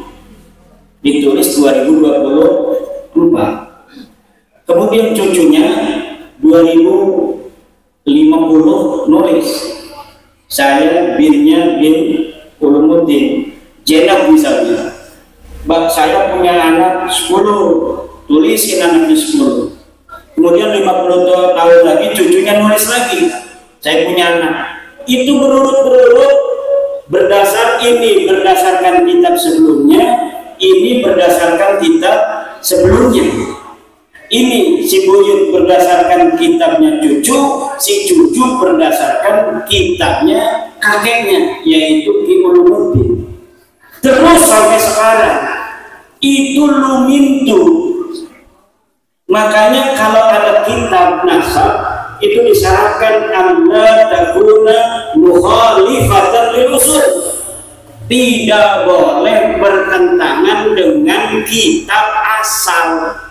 ditulis 2024. Kemudian cucunya 2050 nulis saya binnya bin Ulumuddin Jenar misalnya. Saya punya anak 10, tulisin anaknya 10. Kemudian 50 tahun lagi cucunya nulis lagi saya punya anak. Itu berurut-urut berdasarkan kitab sebelumnya, ini berdasarkan kitab sebelumnya. Ini si buyut berdasarkan kitabnya cucu, si cucu berdasarkan kitabnya kakeknya, yaitu Ki Ulumuddin. Terus sampai sekarang itu lumintu. Makanya kalau ada kitab nasab itu disyaratkan Allah takuna mukhalifatan lil usul, tidak boleh bertentangan dengan kitab asal.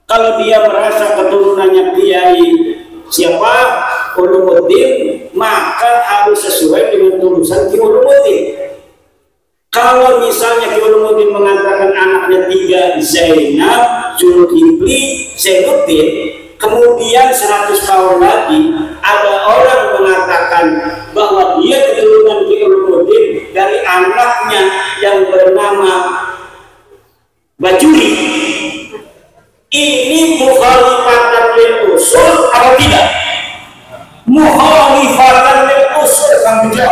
Kalau dia merasa keturunannya kiai siapa Ulumuddin, maka harus sesuai dengan dari Zainab, Zulkifli, Zainuddin. Kemudian 100 tahun lagi ada orang mengatakan bahwa dia keturunan Ki Ulumuddin dari anaknya yang bernama Bajuri. Ini mukhalifatan lil usul atau tidak? Mukhalifatan lil usul, Kang Bejo.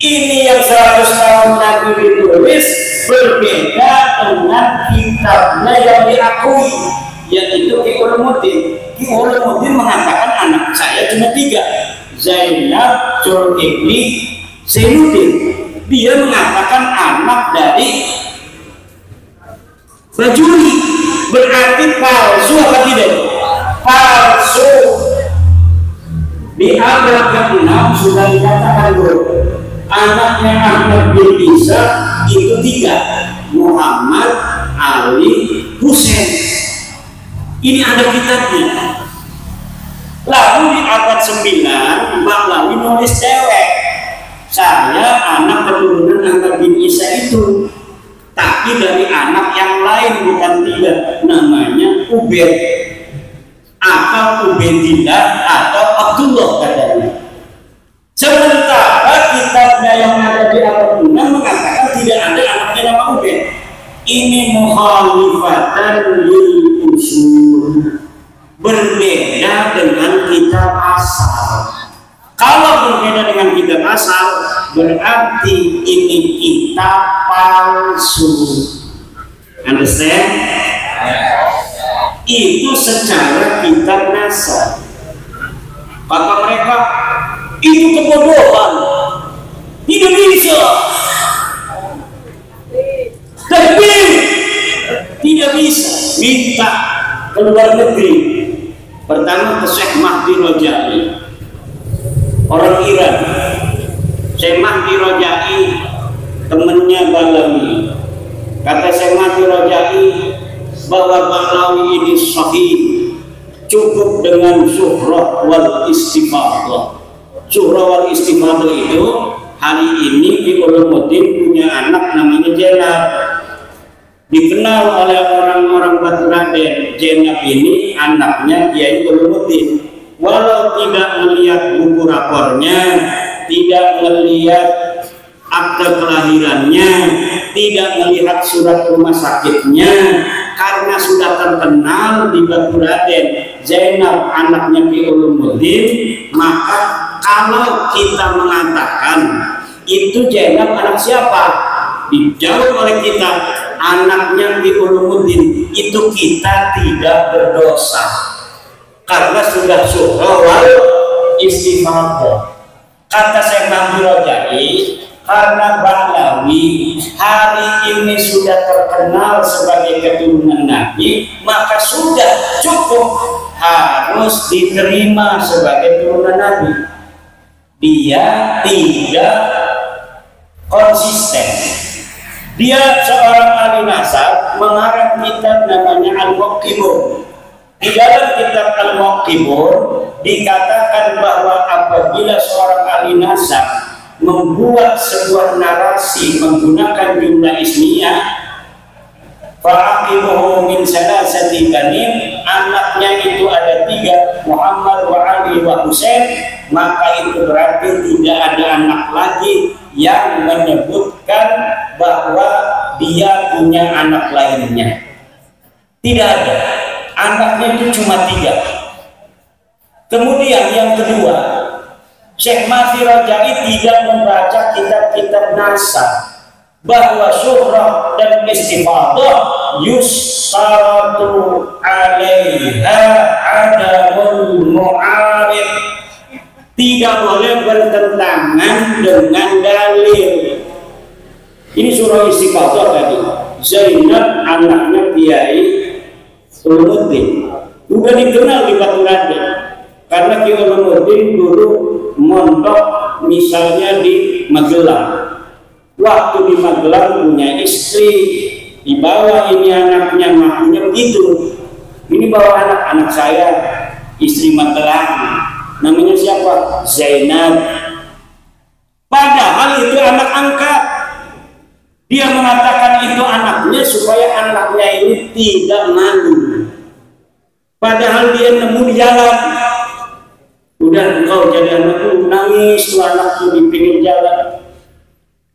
Ini yang 100 tahun lagi ditulis berbeda dengan kitabnya yang diakui, yaitu Ki Ulumuddin. Ki Ulumuddin mengatakan anak saya cuma 3, Zainab, Zulkifli, Zainuddin. Dia mengatakan anak dari Bajuri. Berarti palsu apa tidak? Palsu. Di abad ke-6 sudah dikatakan anaknya Ahmad bin Isa itu 3, Muhammad, Ali, Husain. Ini ada kitabnya. Lalu di abad 9 Bahlawi nulis cewek, saya anak keturunan Ahmad bin Isa itu, tapi dari anak yang lain, bukan 3, namanya Ubaid atau Ubaidillah atau Abdullah katanya. Sementara kitabnya yang ada di abad 6 mengatakan tidak ada anaknya nama Ubaid. Ini mukhalifatan lil usul, berbeda dengan kitab asal. Kalau berbeda dengan kitab asal, berarti ini kitab palsu. Understand? Itu secara kitab nasab. Kata mereka, itu kebodohan, tidak bisa. Tapi tidak bisa. Minta ke luar negeri. Pertama ke Syekh Mahdi Rojai, orang Iran. Syekh Mahdi Rojai temannya Bahlawi. Kata Syekh Mahdi Rojai bahwa Bahlawi ini sahih, cukup dengan syuhrah wal istifadah. Syuhrah wal istifadah itu hari ini Ki Ulumuddin punya anak namanya Zainab, dikenal oleh orang-orang Batu Raden. Zainab ini anaknya Kiai Ulumuddin. Walau tidak melihat buku rapornya, tidak melihat akte kelahirannya, tidak melihat surat rumah sakitnya, karena sudah terkenal di Batu Raden Zainab anaknya Ki Ulumuddin, maka kalau kita mengatakan itu Zainab anak siapa, dijawab oleh kita anaknya Ki Ulumuddin, itu kita tidak berdosa karena sudah syuhrah wal istifadah. Kata Syekh Mahdi Rojai, karena Bahlawi hari ini sudah terkenal sebagai keturunan Nabi, maka sudah cukup harus diterima sebagai keturunan Nabi. Dia tidak konsisten. Dia seorang ahli nasab, mengarang kitab namanya Al-Muqibun. Di dalam kitab Al-Muqibun dikatakan bahwa apabila seorang ahli nasab membuat sebuah narasi menggunakan jumlah ismiyah, fa'aqibuhu min salasati banin, anaknya itu ada 3, Muhammad wa Ali wa Husain, maka itu berarti tidak ada anak lagi yang menyebutkan bahwa dia punya anak lainnya. Tidak ada. Anaknya itu cuma 3. Kemudian yang kedua, Syekh Mahdi Rojai tidak membaca kitab-kitab nasab bahwa syuhrah dan istifadah yusaratu alaiha adamul mu'arif, tidak boleh bertentangan dengan dalil. Ini surah istifadah tadi, Zainab anaknya Kiai Ulumuddin, udah dikenal di Batu Raden karena Kiai Ulumuddin dulu mondok misalnya di Magelang. Waktu di Magelang punya istri, dibawa ini anaknya, makanya begitu. Ini bawa anak saya, istri Magelang, namanya siapa? Zainab. Padahal itu anak angkat. Dia mengatakan itu anaknya supaya anaknya ini tidak malu. Padahal dia nemu di jalan. Udah engkau jadi anakku, nangis tuh anakku di pinggir jalan.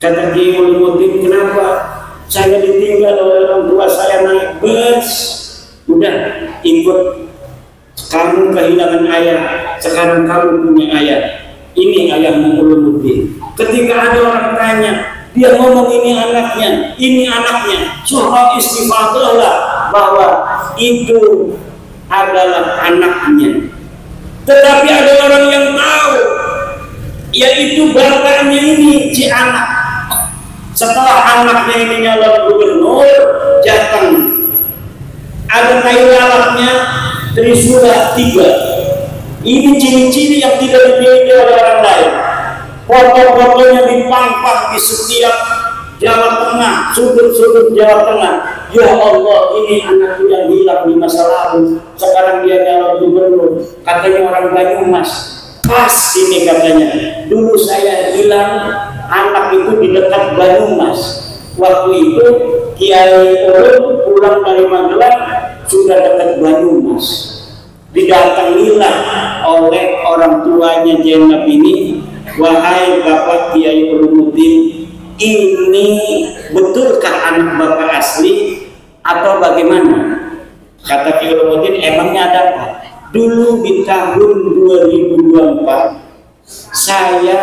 Kata Kiai Ulumuddin, kenapa? Saya ditinggal oleh orang tua saya naik bus. Udah ikut, kamu kehilangan ayah, sekarang kamu punya ayah. Ini ayahmu Ulumuddin. Ketika ada orang tanya, dia ngomong ini anaknya, surah istifadah lah bahwa itu adalah anaknya. Tetapi ada orang yang tahu, yaitu bapaknya ini si anak. Setelah anaknya ini nyalon gubernur, datang ada kayu lalapnya Trisula 3. Ini ciri-ciri yang tidak dimiliki oleh orang lain. Foto-fotonya dipangpak di setiap Jawa Tengah, sudut-sudut Jawa Tengah. Ya Allah, ini anakku yang hilang di masa lalu. Sekarang dia nyalon gubernur. Katanya orang Banyumas. Pas ini katanya. Dulu saya hilang, anak itu di dekat Banyumas. Waktu itu Kiai Ulum pulang dari Magelang sudah dekat Banyumas. Didatangilah oleh orang tuanya Jenab ini. Wahai Bapak Kiai Ulumuddin, ini betulkah anak Bapak asli atau bagaimana? Kata Kiai Ulumuddin, emangnya ada apa? Dulu di tahun 2024 saya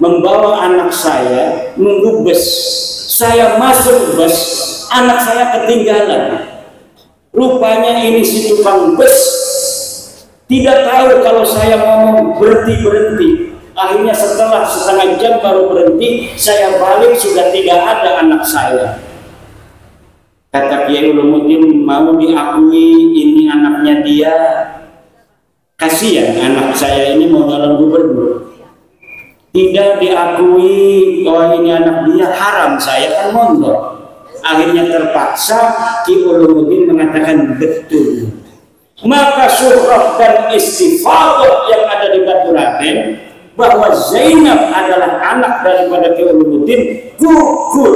membawa anak saya nunggu bus. Saya masuk bus, anak saya ketinggalan. Rupanya ini si tukang bus tidak tahu kalau saya ngomong berhenti. Akhirnya setelah setengah jam baru berhenti, saya balik sudah tidak ada anak saya. Kata Kiai Ulumuddin, mau diakui ini anaknya dia. Kasihan anak saya ini mau nyalon gubernur. Tidak diakui bahwa ini anak dia, haram, saya kan mondok. Akhirnya terpaksa Kiai Ulumuddin mengatakan betul. Maka surah dan istifadah yang ada di Batu Raden bahwa Zainab adalah anak daripada Kiai Ulumuddin gugur.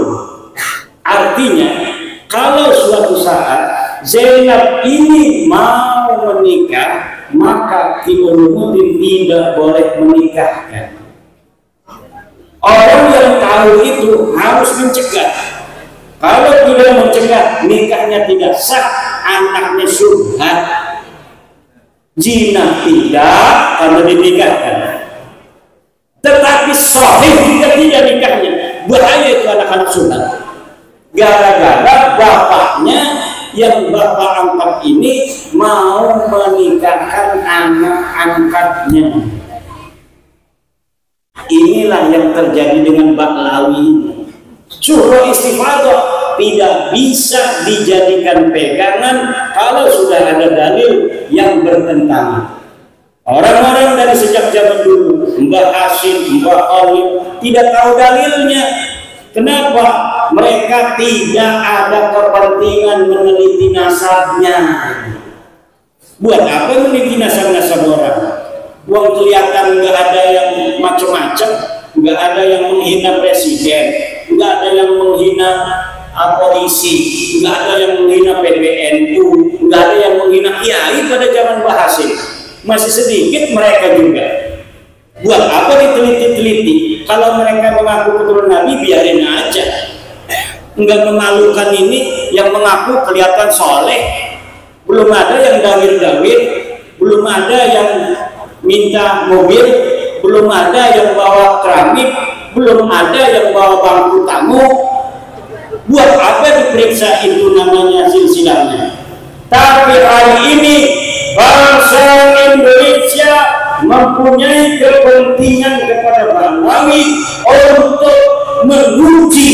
Artinya kalau suatu saat Zainab ini mau menikah, maka Kiai Ulumuddin tidak boleh menikahkan. Orang yang tahu itu harus mencegah. Kalau tidak mencegah, nikahnya tidak sah, anaknya syubhat. Zina tidak karena dinikahkan. Tetapi sahih juga tidak nikahnya. Bahaya itu anak-anak sunat. Gara-gara bapaknya yang bapak angkat ini mau menikahkan anak angkatnya. Inilah yang terjadi dengan Baklawi. Surah istifadah tidak bisa dijadikan pegangan kalau sudah ada dalil yang bertentangan. Orang-orang dari sejak zaman dulu, Mbah Hashim, Mbah Khalid, tidak tahu dalilnya. Kenapa? Mereka tidak ada kepentingan meneliti nasabnya. Buat apa meneliti nasab-nasab orang? Uang kelihatan nggak ada yang macam-macam, nggak ada yang menghina presiden, nggak ada yang menghina polisi, nggak ada yang menghina PBNU, nggak ada yang menghina kiai pada zaman Mbah Hashim. Masih sedikit mereka juga. Buat apa diteliti-teliti? Kalau mereka mengaku keturunan Nabi, biarin aja. Enggak memalukan ini yang mengaku kelihatan soleh. Belum ada yang dawir-dawir, belum ada yang minta mobil, belum ada yang bawa keramik, belum ada yang bawa bangku tamu. Buat apa diperiksa itu namanya silsilahnya? Tapi hari ini bangsa Indonesia mempunyai kepentingan kepada Baklawi untuk menguji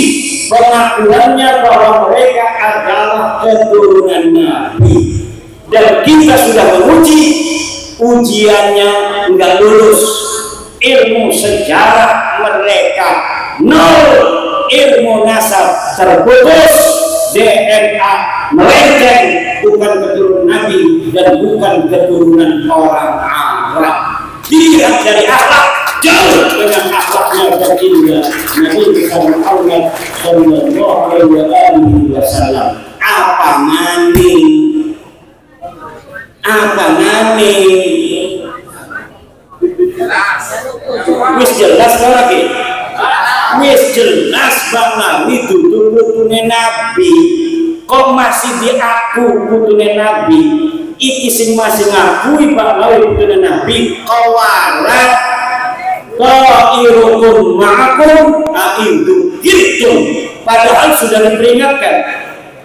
pengakuannya bahwa mereka adalah keturunan Nabi. Dan kita sudah menguji, ujiannya enggak lulus. Ilmu sejarah mereka nol, ilmu nasab terputus, DNA melenceng, bukan keturunan Nabi dan bukan keturunan orang Arab. Dilihat dari akhlak, jauh dengan akhlaknya baginda Nabi Muhammad sallallahu alaihi wasallam. Apa maning wis jelas lagi, wis jelas banget itu putune Nabi, kok masih diaku putune Nabi. Iki sing masih ngakui bahwa putune Nabi qawarat qa'irukum ma'akum a'idhu gitu, padahal sudah diperingatkan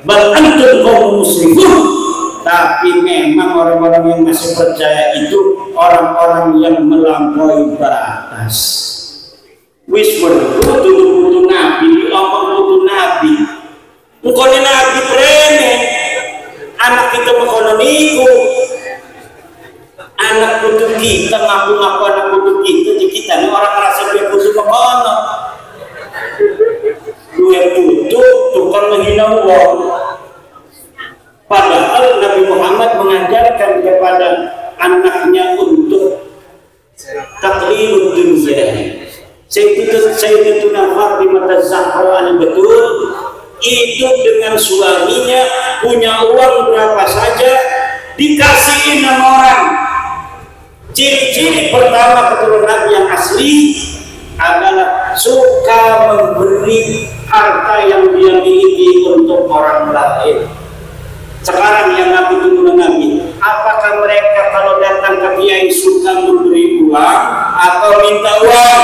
bal antum qaum muslimun. Tapi memang orang-orang yang masih percaya itu orang-orang yang melampaui batas. Wis kudu Nabi, diomong kudu Nabi. Engkone Nabi brene, anak kita mengkono niku. Anak kudu kita ngaku-ngaku anak kudu kita ini orang merasa dia kudu mengkono. Dua kudu tukang menghina Allah. Padahal Nabi Muhammad mengajarkan kepada anaknya untuk taklidud dunya. Sayyidatuna Fatimah Az-Zahra al-Batul hidup dengan suaminya, punya uang berapa saja, dikasihin sama orang. Ciri-ciri pertama keturunan Nabi yang asli adalah suka memberi harta yang dia miliki untuk orang lain. Sekarang yang Nabi turunan Nabi, apakah mereka kalau datang ke kiai suka memberi uang atau minta uang?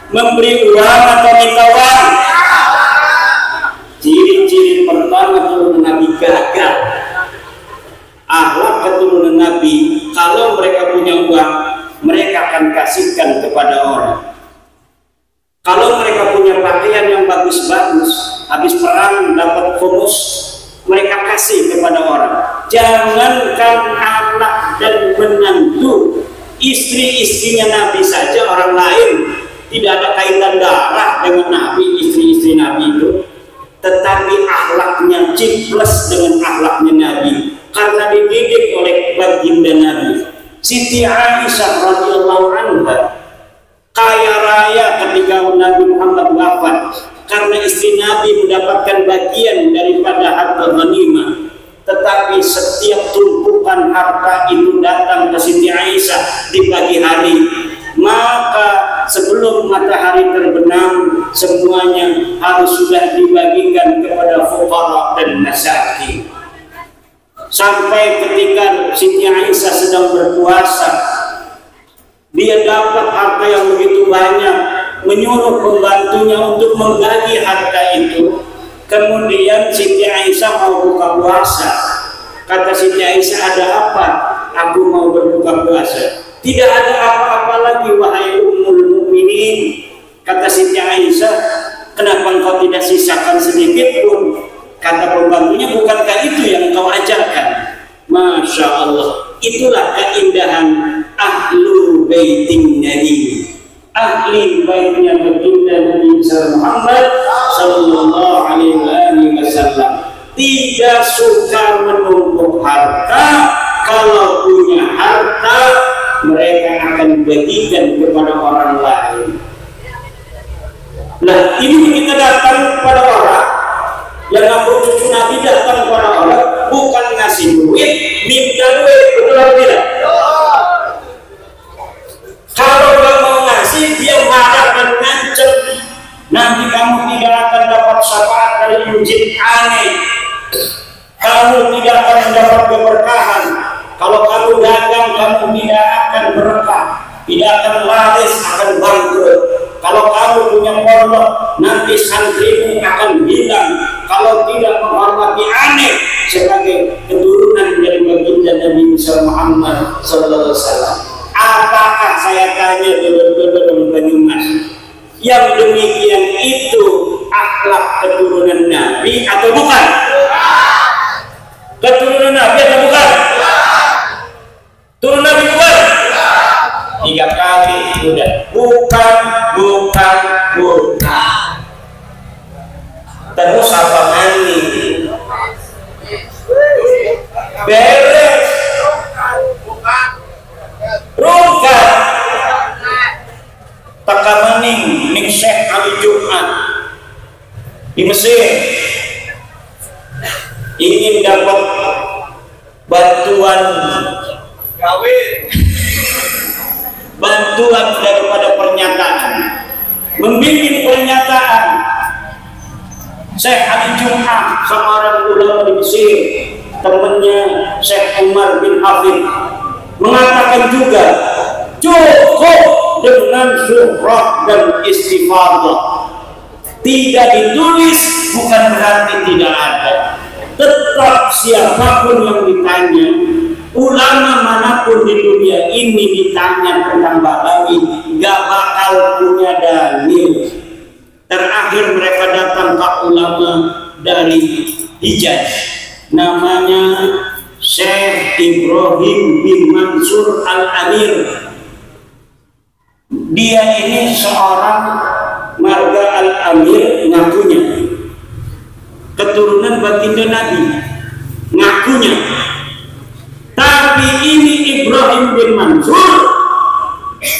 Memberi uang atau minta uang? Ciri-ciri pertama keturunan Nabi gagal. Akhlak keturunan Nabi, kalau mereka punya uang, mereka akan kasihkan kepada orang. Kalau mereka punya pakaian yang bagus-bagus, habis perang dapat bonus, mereka kasih kepada orang. Jangankan anak dan menantu, istri-istrinya Nabi saja orang lain, tidak ada kaitan darah dengan Nabi, istri-istri Nabi itu, tetapi akhlaknya ciples dengan akhlaknya Nabi karena dididik oleh baginda Nabi. Siti Aisyah radhiyallahu anha kaya raya ketika Nabi Muhammad wafat karena istri Nabi mendapatkan bagian daripada harta ghanimah, tetapi setiap tumpukan harta itu datang ke Siti Aisyah di pagi hari, maka sebelum matahari terbenam semuanya harus sudah dibagikan kepada fuqara dan masakin. Sampai ketika Siti Aisyah sedang berpuasa, dia dapat harta yang begitu banyak, menyuruh pembantunya untuk membagi harta itu. Kemudian Siti Aisyah mau buka puasa. Kata Siti Aisyah, ada apa? Aku mau berbuka puasa. Tidak ada apa-apa lagi wahai ummul mukminin. Kata Siti Aisyah, kenapa engkau tidak sisakan sedikit pun? Kata pembantunya, bukankah itu yang kau ajarkan? Masya Allah, itulah keindahan ahlu baitin Nabi, ahli baitnya baginda Nabi Muhammad sallallahu alaihi wasallam. Tidak suka menumpuk harta, kalau punya harta mereka akan bagikan kepada orang lain. Nah, ini kita datang kepada orang yang ngaku cucu Nabi, datang kepada orang bukan ngasih duit, minta duit, betul atau tidak? Kalau nggak mau ngasih, dia marah dan ngancem. Nanti kamu tidak akan dapat syafaat dari jin aneh. Kamu tidak akan mendapat keberkahan. Kalau kamu dagang, kamu tidak akan berkah, tidak akan laris, akan bangkrut. Kalau kamu punya pondok, nanti santrimu akan hilang. Kalau tidak menghormati aneh sebagai keturunan dari baginda Nabi Muhammad sallallahu alaihi wasallam. Apakah saya tanya dulu Banyumas, yang demikian itu akhlak keturunan Nabi atau bukan? Keturunan Nabi atau bukan? Turun Nabi bukan? 3 kali sudah. Bukan. Terus apa mani? Beres. Rungkat. di Mesir ingin dapat bantuan daripada pernyataan, membikin pernyataan. Syekh Ali Jum'ah, seorang ulama di Mesir, temannya Syekh Umar bin Hafid, mengatakan juga cukup dengan syuhrah dan istifadah. Tidak ditulis bukan berarti tidak ada. Tetap siapapun yang ditanya, ulama manapun di dunia ini ditanya tentang Ba'lawi, gak bakal punya dalil. Terakhir mereka datang ke ulama dari Hijaz, namanya Syekh Ibrahim bin Mansur Al-Amir. Dia ini seorang marga Al-Amir, ngakunya keturunan baginda Nabi, ngakunya. Tapi ini Ibrahim bin Mansur,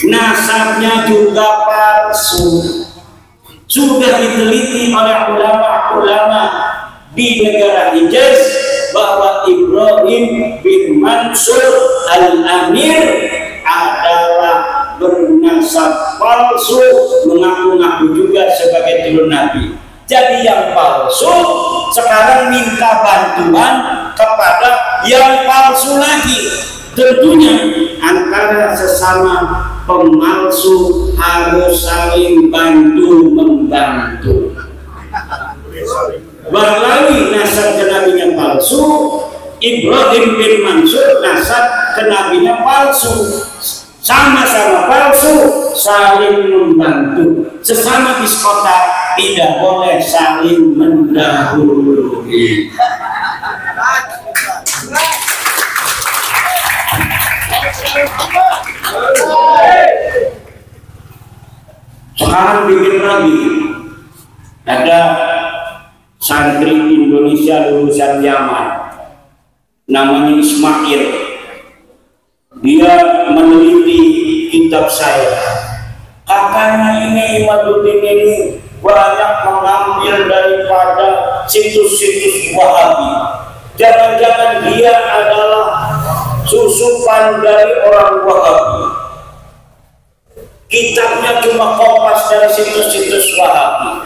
nasabnya juga palsu. Sudah diteliti oleh ulama-ulama di negara Hijaz bahwa Ibrahim bin Mansur Al-Amir adalah bernasab palsu, mengaku-ngaku juga sebagai turun Nabi. Jadi yang palsu sekarang minta bantuan kepada yang palsu lagi. Tentunya antara sesama pemalsu harus saling bantu membantu. Ba'lawi nasab ke nabinya palsu, Ibrahim bin Mansur nasab ke nabinya palsu. Sama-sama palsu, saling membantu. Sesama biskota tidak boleh saling mendahului. Sekarang bikin lagi, ada santri Indonesia lulusan Yaman, namanya Ismail. Dia meneliti kitab saya. Katanya ini Imaduddin ini banyak mengambil daripada situs-situs Wahabi. Jangan-jangan dia adalah susupan dari orang Wahabi. Kitabnya cuma kopas dari situs-situs Wahabi.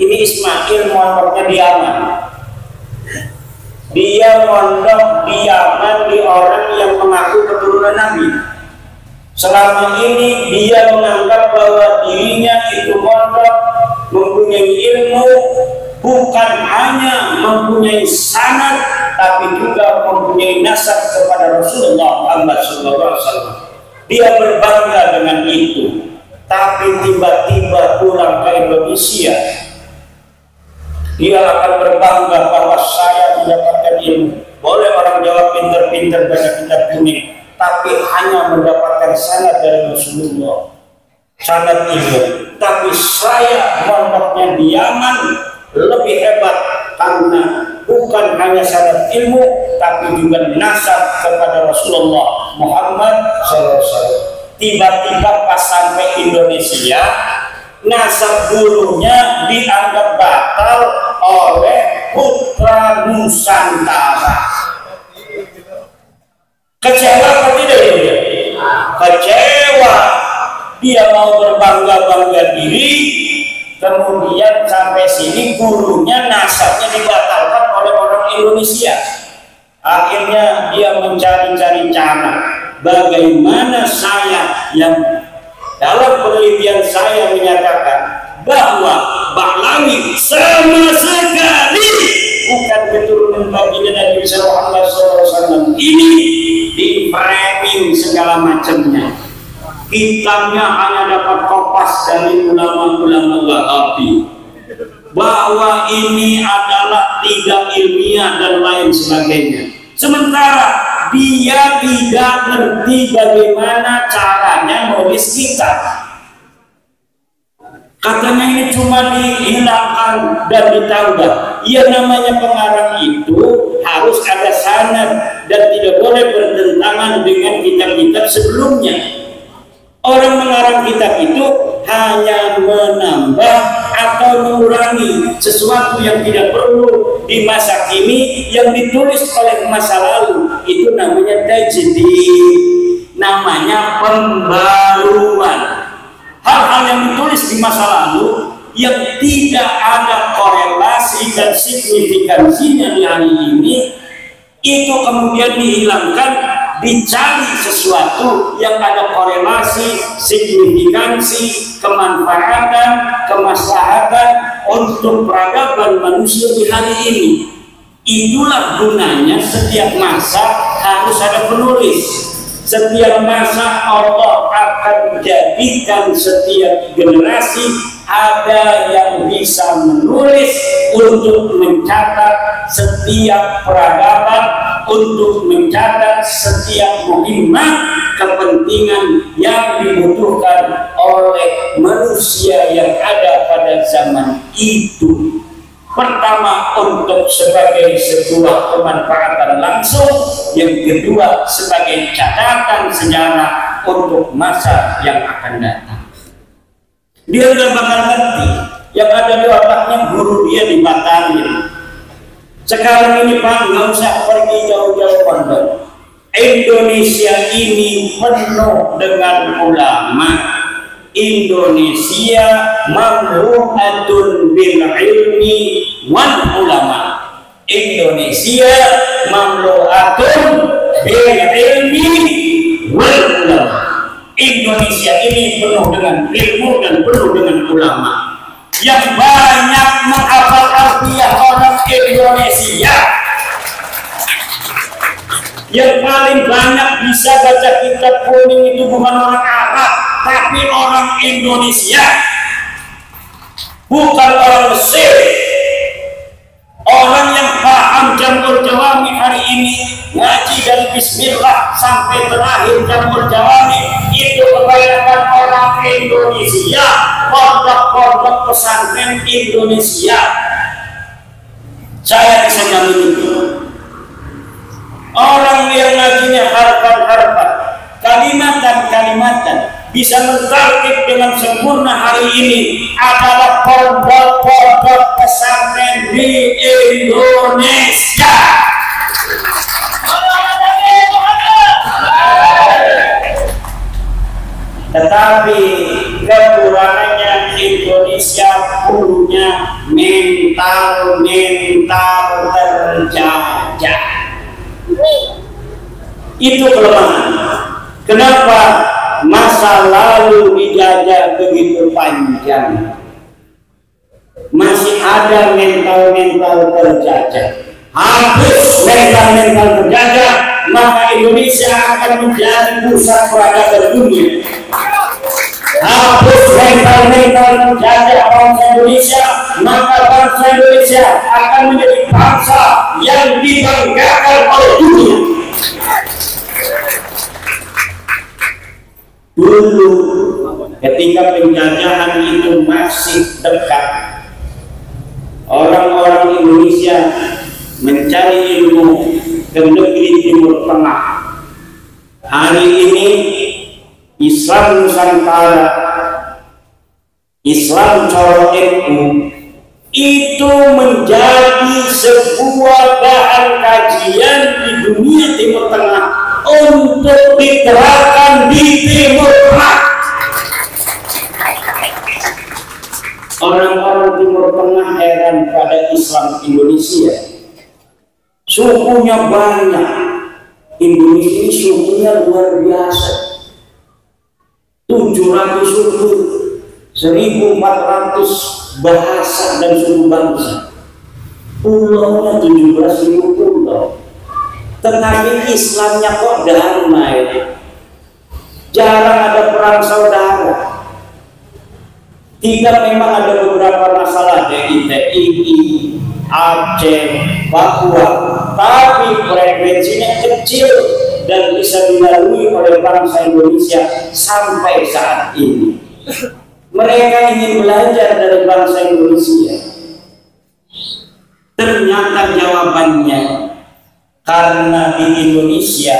Ini Ismail mondoknya di Yaman. Dia mondok di Yaman di orang yang mengaku keturunan Nabi. Selama ini dia menganggap bahwa dirinya itu mondok, mempunyai ilmu, bukan hanya mempunyai sanad, tapi juga mempunyai nasab kepada Rasulullah Muhammad SAW. Dia berbangga dengan itu. Tapi tiba-tiba pulang ke Indonesia, dia akan berbangga bahwa saya mendapatkan ilmu. Boleh orang Jawa pinter-pinter baca kitab kuning, tapi hanya mendapatkan sanad dari Rasulullah, sanad ilmu. Tapi saya mondoknya di Yaman lebih hebat karena bukan hanya sanad ilmu, tapi juga nasab kepada Rasulullah Muhammad SAW. Tiba-tiba pas sampai Indonesia, nasab gurunya dianggap batal oleh putra Nusantara. Kecewa atau tidak dia? Kecewa. Dia mau berbangga-bangga diri, kemudian sampai sini gurunya nasabnya dibatalkan oleh orang Indonesia. Akhirnya dia mencari-cari cara bagaimana saya yang dalam penelitian saya menyatakan bahwa Ba'lawi sama sekali bukan keturunan baginda Nabi Muhammad SAW. Ini di framing segala macamnya. Kitabnya hanya dapat kopas dari ulama-ulama Wahabi bahwa ini adalah tidak ilmiah dan lain sebagainya. Sementara dia tidak ngerti bagaimana caranya nulis kitab. Katanya ini cuma dihilangkan dan ditambah. Ya namanya pengarang itu harus ada sanad dan tidak boleh bertentangan dengan kitab-kitab sebelumnya. Orang mengarang kitab itu hanya menambah atau mengurangi sesuatu yang tidak perlu di masa kini yang ditulis oleh masa lalu. Itu namanya tajdid, namanya pembaruan. Hal-hal yang ditulis di masa lalu yang tidak ada korelasi dan signifikansinya di hari ini, itu kemudian dihilangkan, dicari sesuatu yang ada korelasi, signifikansi, kemanfaatan, kemaslahatan untuk peradaban manusia di hari ini. Itulah gunanya setiap masa harus ada penulis. Setiap masa Allah akan jadikan setiap generasi ada yang bisa menulis untuk mencatat setiap peradaban, untuk mencatat setiap muhimmat kepentingan yang dibutuhkan oleh manusia yang ada pada zaman itu. Pertama, untuk sebagai sebuah kemanfaatan langsung, yang kedua sebagai catatan sejarah untuk masa yang akan datang. Dia nggak bakal ngerti, yang ada di otaknya guru dia dibatalin. Sekarang ini Pak, nggak usah pergi jauh-jauh London. Indonesia ini penuh dengan ulama. Indonesia mamlu'atun bil ilmi wal ulama. Indonesia mamlu'atun bil ilmi wal ulama. Indonesia ini penuh dengan ilmu dan penuh dengan ulama. Yang banyak menghafal Alfiah orang Indonesia, yang paling banyak bisa baca kitab kuning itu bukan orang Arab, tapi orang Indonesia, bukan orang Mesir. Orang yang paham Jamul Jawami hari ini, ngaji dari Bismillah sampai terakhir Jamul Jawami, itu kebanyakan orang Indonesia, pondok-pondok pesantren Indonesia. Saya bisa jamin itu. Orang yang ngajinya harfan-harfan, kalimatan-kalimatan, bisa mentartib dengan sempurna hari ini adalah pondok-pondok pesantren di Indonesia. Tetapi kekurangannya Indonesia punya mental terjajah. Itu kelemahan. Kenapa masa lalu dijajah begitu panjang? Masih ada mental terjajah. Habis mental terjajah, maka Indonesia akan menjadi pusat peradaban dunia. Habis mental terjajah bangsa Indonesia, maka bangsa Indonesia akan menjadi bangsa yang dibanggakan oleh dunia. Dulu ketika penjajahan itu masih dekat, orang-orang Indonesia mencari ilmu ke negeri Timur Tengah. Hari ini Islam Nusantara, Islam Coro NU itu menjadi sebuah bahan kajian di dunia Timur Tengah untuk diterapkan di Timur Tengah. Orang-orang Timur Tengah heran pada Islam Indonesia. Sukunya banyak. Indonesia ini sukunya luar biasa. 700 suku, 1.400 bahasa dan suku bangsa. Pulaunya 17.000 pulau. Tetapi Islamnya kok damai. Jarang ada perang saudara. Tidak, memang ada beberapa masalah DIY, Aceh, Papua, tapi frekuensinya kecil dan bisa dilalui oleh bangsa Indonesia sampai saat ini. Mereka ingin belajar dari bangsa Indonesia. Ternyata jawabannya, karena di Indonesia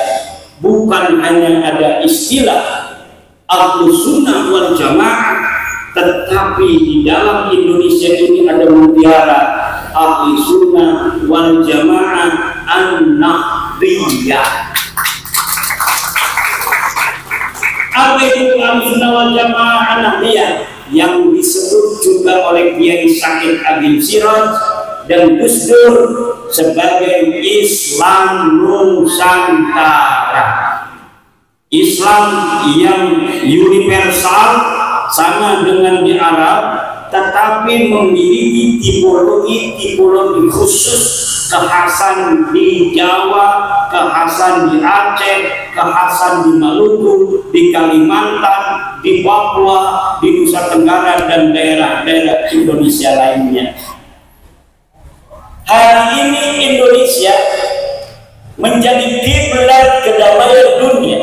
bukan hanya ada istilah Ahlus Sunnah wal Jamaah, tetapi di dalam Indonesia ini ada mutiara ahli sunnah wal jamaah an-nahdliyah. Apa itu ahli sunnah wal jamaah an-nahdliyah? Yang disebut juga oleh Kiai Said Agil Siraj dan Gus Dur sebagai Islam Nusantara. Islam yang universal sama dengan di Arab, tetapi memiliki tipologi khusus, kekhasan di Jawa, kekhasan di Aceh, kekhasan di Maluku, di Kalimantan, di Papua, di Nusa Tenggara dan daerah-daerah Indonesia lainnya. Hari ini Indonesia menjadi kiblat kedamaian dunia.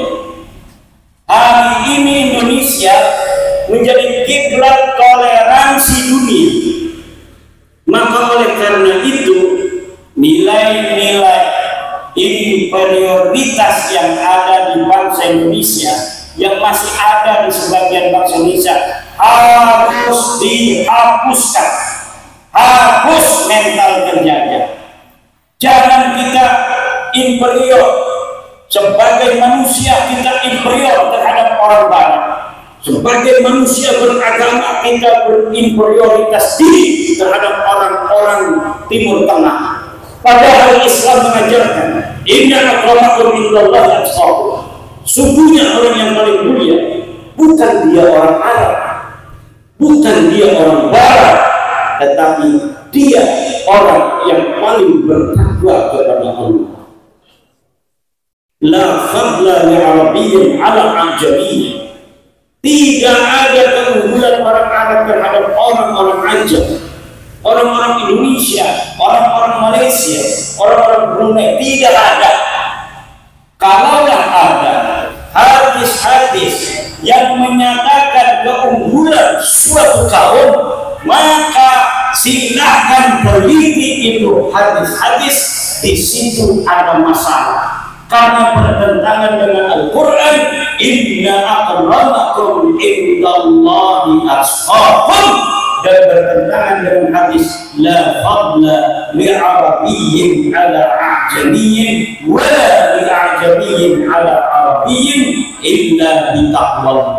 Hari ini Indonesia menjadi kiblat toleransi dunia. Maka oleh karena itu nilai-nilai inferioritas yang ada di bangsa Indonesia, yang masih ada di sebagian bangsa Indonesia, harus dihapuskan. Hapus mental terjajah. Jangan kita inferior. Sebagai manusia kita inferior terhadap orang barat. Sebagai manusia beragama kita berinferioritas diri terhadap orang-orang Timur Tengah. Padahal Islam mengajarkan, inna akramakum indallahi atqakum. Sungguhnya orang yang paling mulia bukan dia orang Arab, bukan dia orang Barat, tetapi dia orang yang paling bertakwa kepada Allah. La fadla li arabiyyin ala ajamiyyin. Tidak ada keunggulan orang Arab terhadap orang-orang Ajam, orang-orang Indonesia, orang-orang Malaysia, orang-orang Brunei. Tidak ada. Kalaulah ada hadis-hadis yang menyatakan keunggulan suatu kaum, maka silahkan teliti itu hadis-hadis. Di situ ada masalah. Karena bertentangan dengan Al-Quran, inna akramakum indallahi atqakum, dan bertentangan dengan hadis la fadla li arabiyyin ala ajamiyyin wa la li ajamiyyin ala arabiyyin illa bi taqwallah.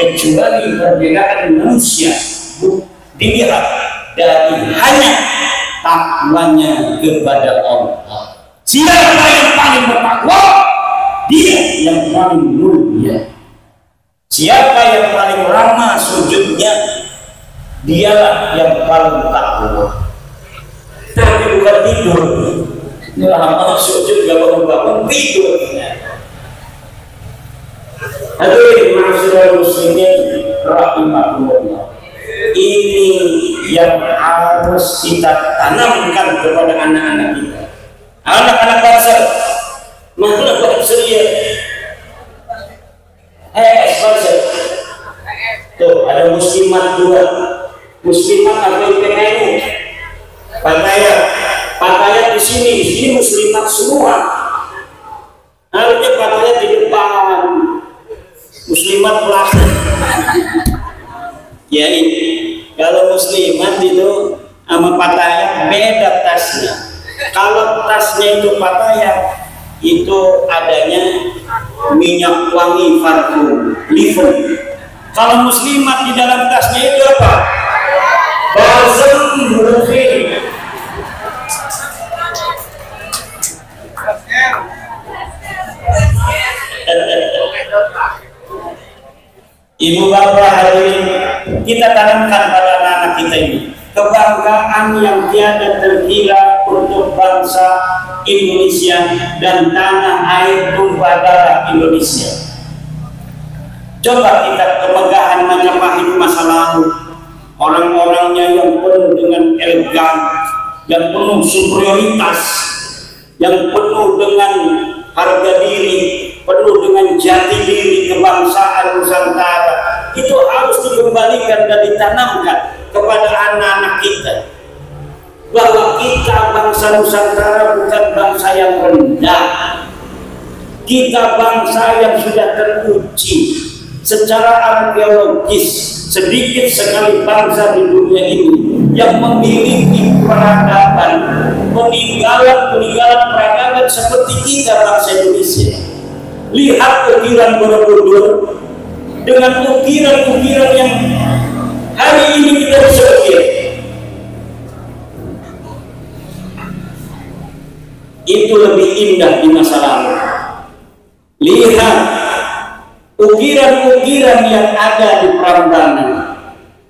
Kecuali perbedaan manusia dilihat dari hanya takwanya kepada Allah. Siapa yang paling bertakwa? Dia yang paling mulia. Siapa yang paling lama sujudnya? Dialah yang paling takwa. Tapi bukan tidur. Ini lama sujud gak bangun-bangun, tidur. Hadirin ma'asyiral muslimin rahimakumullah. Ini yang harus kita tanamkan kepada anak-anak kita. Anak-anak bangsa, mana bangsa dia? Bangsa. Tuh ada muslimat dua, muslimat atau PKN. Pakaian di sini muslimat semua. Harusnya pakaian di depan, muslimat belakang. Ya ini, kalau muslimat itu sama pakaian beda tasnya. Kalau tasnya itu pakaian, itu adanya minyak wangi parfum liver. Kalau muslimat di dalam tasnya itu apa? Balsam burufin. Ibu bapak hadirin, kita tanamkan pada anak-anak kita ini kebanggaan yang tiada terkira untuk bangsa Indonesia dan tanah air tumpah darah Indonesia. Coba kita kemegahan Majapahit masa lalu, orang-orangnya yang penuh dengan elegan, yang penuh superioritas, yang penuh dengan harga diri, penuh dengan jati diri kebangsaan Nusantara, itu harus dikembalikan dan ditanamkan kepada anak-anak kita, bahwa kita bangsa Nusantara bukan bangsa yang rendah, kita bangsa yang sudah teruji. secara arkeologis sedikit sekali bangsa di dunia ini yang memiliki peradaban, peninggalan peradaban seperti kita bangsa Indonesia. Lihat ukiran Borobudur dengan ukiran-ukiran yang hari ini kita bisa lihat. Itu lebih indah di masa lalu. Lihat ukiran-ukiran yang ada di Prambanan.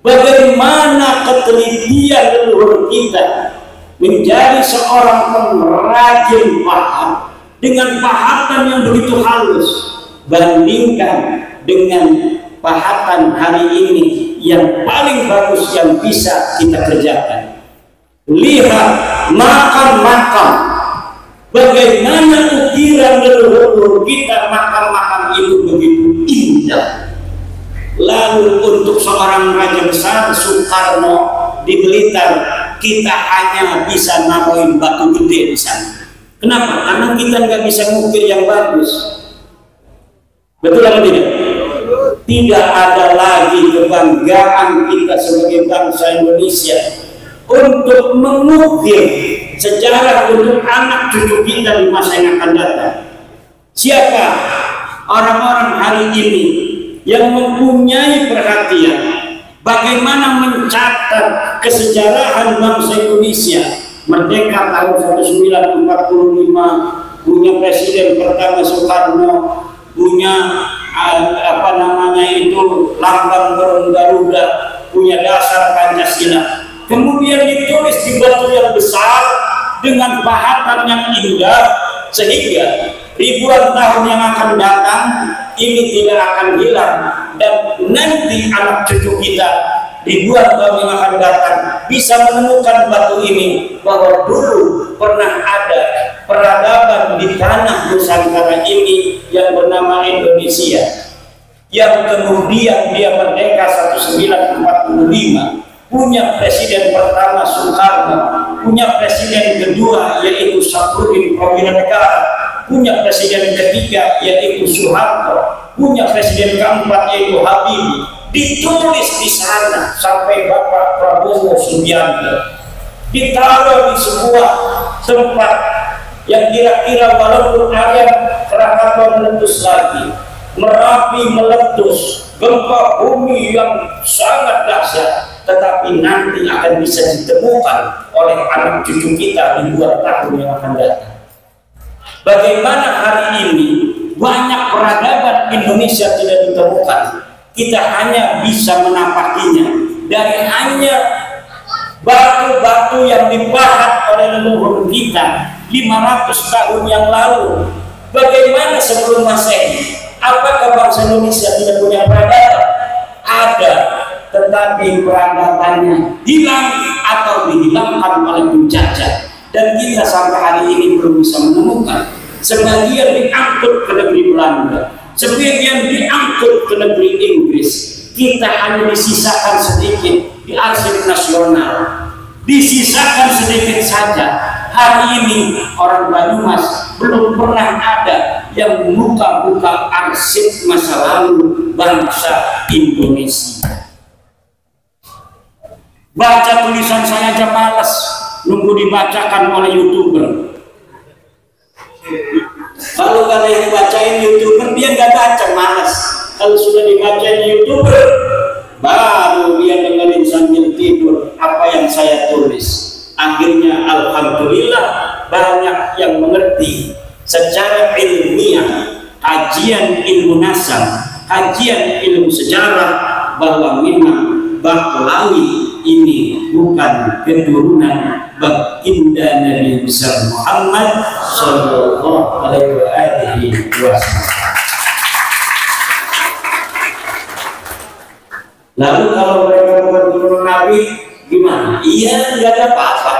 Bagaimana ketelitian leluhur kita menjadi seorang pengrajin pahat dengan pahatan yang begitu halus, bandingkan dengan pahatan hari ini yang paling bagus yang bisa kita kerjakan. Lihat makam-makam, bagaimana ukiran leluhur kita, makam-makam itu begitu indah. Lalu untuk seorang raja besar Soekarno di Blitar, kita hanya bisa naruhin batu gede di sana. Kenapa? Karena kita nggak bisa ngukir yang bagus. Betul atau tidak? Tidak ada lagi kebanggaan kita sebagai bangsa Indonesia untuk mengukir sejarah untuk anak cucu kita di masa yang akan datang. Siapa orang-orang hari ini yang mempunyai perhatian bagaimana mencatat kesejarahan bangsa Indonesia? Merdeka tahun 1945, punya presiden pertama Soekarno, punya lambang burung Garuda, punya dasar Pancasila. Kemudian ditulis di batu yang besar dengan pahatan yang indah, sehingga ribuan tahun yang akan datang ini tidak akan hilang, dan nanti anak cucu kita ribuan tahun yang akan datang bisa menemukan batu ini, bahwa dulu pernah ada peradaban di tanah Nusantara ini yang bernama Indonesia, yang kemudian dia merdeka 1945, punya presiden pertama Soekarno, punya presiden kedua yaitu Sapruddin Prawiranegara, punya presiden ketiga yaitu Soeharto, punya presiden keempat yaitu Habibie. Ditulis di sana sampai Bapak Prabowo Subianto, ditaruh di sebuah tempat yang kira-kira walaupun ada Krakatau meletus lagi, Merapi meletus, gempa bumi yang sangat dahsyat, tetapi nanti akan bisa ditemukan oleh anak cucu kita ribuan tahun yang akan datang. Bagaimana hari ini banyak peradaban Indonesia tidak ditemukan, kita hanya bisa menapakinya dari hanya batu-batu yang dipahat oleh leluhur kita 500 tahun yang lalu. Bagaimana sebelum Masehi? Apakah bangsa Indonesia tidak punya peradaban? Ada, tetapi peradabannya hilang atau dihilangkan oleh penjajah, dan kita sampai hari ini belum bisa menemukan. Sebagian diangkut ke negeri Belanda, sebagian diangkut ke negeri Inggris. Kita hanya disisakan sedikit di arsip nasional, disisakan sedikit saja. Hari ini orang Banyumas belum pernah ada yang buka-buka arsip masa lalu bangsa Indonesia. Baca tulisan saya aja malas, nunggu dibacakan oleh YouTuber. Kalau kata yang bacain YouTuber, dia nggak baca, malas. Kalau sudah dibacain YouTuber, baru dia dengerin sambil tidur apa yang saya tulis. Akhirnya alhamdulillah banyak yang mengerti secara ilmiah, kajian ilmu nasab, kajian ilmu sejarah, bahwa memang Baklawi ini bukan keturunan baginda Nabi besar Muhammad Sallallahu Alaihi Wasallam. Lalu kalau mereka bukan keturunan Nabi, gimana? Iya, nggak ada apa-apa.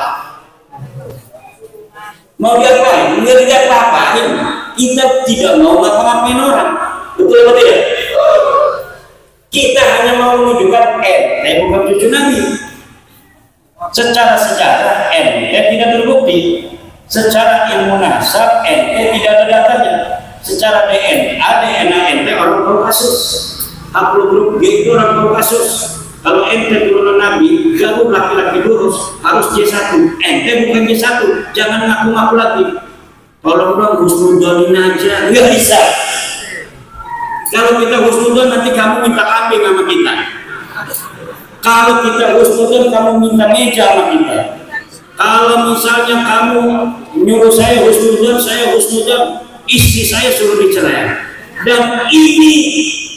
Mau diapain? Nggak ada apa-apain. Kita tidak mau ngapa-ngapain orang. Betul atau tidak? Kita hanya mau menunjukkan bukan cucu Nabi. Secara sejarah tidak terbukti. Secara ilmu nasab tidak ada datanya. Secara DNA orang berkasus. Haplus grup G itu orang tahu kasus. Kalau ente turunan Nabi, kamu laki-laki lurus, harus J1. Ente bukan J1, jangan ngaku-ngaku lagi. Kalau orang husnudzon aja, nggak bisa. Kalau kita husnudzon nanti kamu minta kambing sama kita. Kalau kita husnudzon kamu minta meja sama kita. Kalau misalnya kamu nyuruh saya husnudzon, istri saya suruh dicerai. Dan ini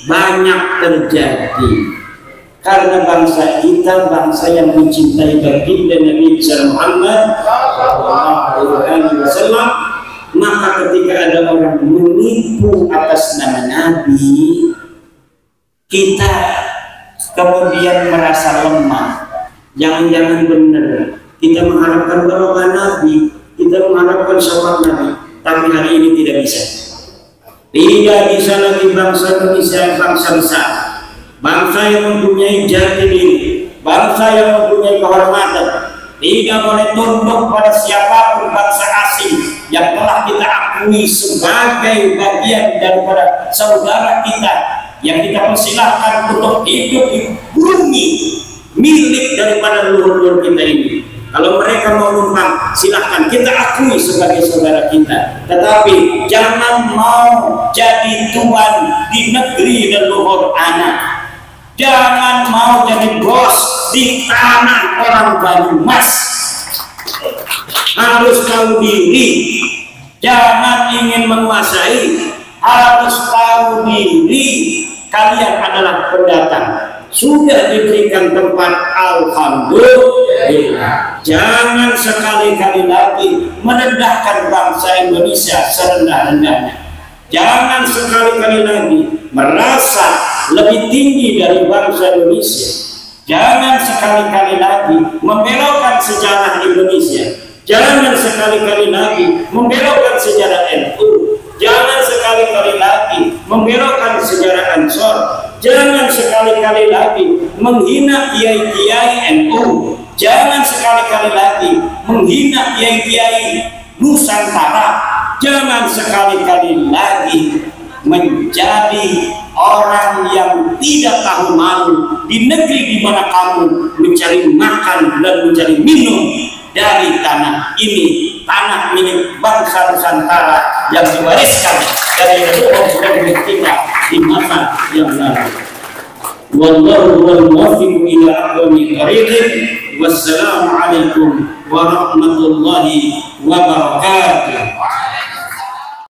banyak terjadi. Karena bangsa kita bangsa yang mencintai baginda Nabi Muhammad SAW, maka ketika ada orang menipu atas nama Nabi, kita kemudian merasa lemah. Jangan-jangan benar kita mengharapkan barokah Nabi, kita mengharapkan syafaat Nabi, tapi hari ini tidak bisa. Tidak bisa lagi bangsa Indonesia bangsa besar. Bangsa yang mempunyai jati diri, bangsa yang mempunyai kehormatan, tidak boleh tunduk pada siapapun bangsa asing yang telah kita akui sebagai bagian daripada saudara kita, yang kita persilahkan untuk hidup di bumi milik daripada leluhur kita ini. Kalau mereka mau numpang, silahkan, kita akui sebagai saudara kita. Tetapi jangan mau jadi tuan di negeri leluhur anak. Jangan mau jadi bos di tanah orang Banyumas. Harus tahu diri. Jangan ingin menguasai. Harus tahu diri. Kalian adalah pendatang. Sudah diberikan tempat, alhamdulillah. Jangan sekali-kali lagi merendahkan bangsa Indonesia serendah-rendahnya. Jangan sekali-kali lagi merasa lebih tinggi dari bangsa Indonesia. Jangan sekali-kali lagi membelokkan sejarah Indonesia. Jangan sekali-kali lagi membelokkan sejarah NU. Jangan sekali-kali lagi membelokkan sejarah Ansor. Jangan sekali-kali lagi menghina kiai-kiai NU. Jangan sekali-kali lagi menghina kiai-kiai Nusantara. Jangan sekali-kali lagi menjadi orang yang tidak tahu malu di negeri di mana kamu mencari makan dan mencari minum dari tanah ini, tanah milik bangsa Nusantara yang diwariskan dari leluhur kita di masa yang lalu. Wallahu wal muwaffiq ila aqwamit thariq. Wassalamu alaikum warahmatullahi wabarakatuh.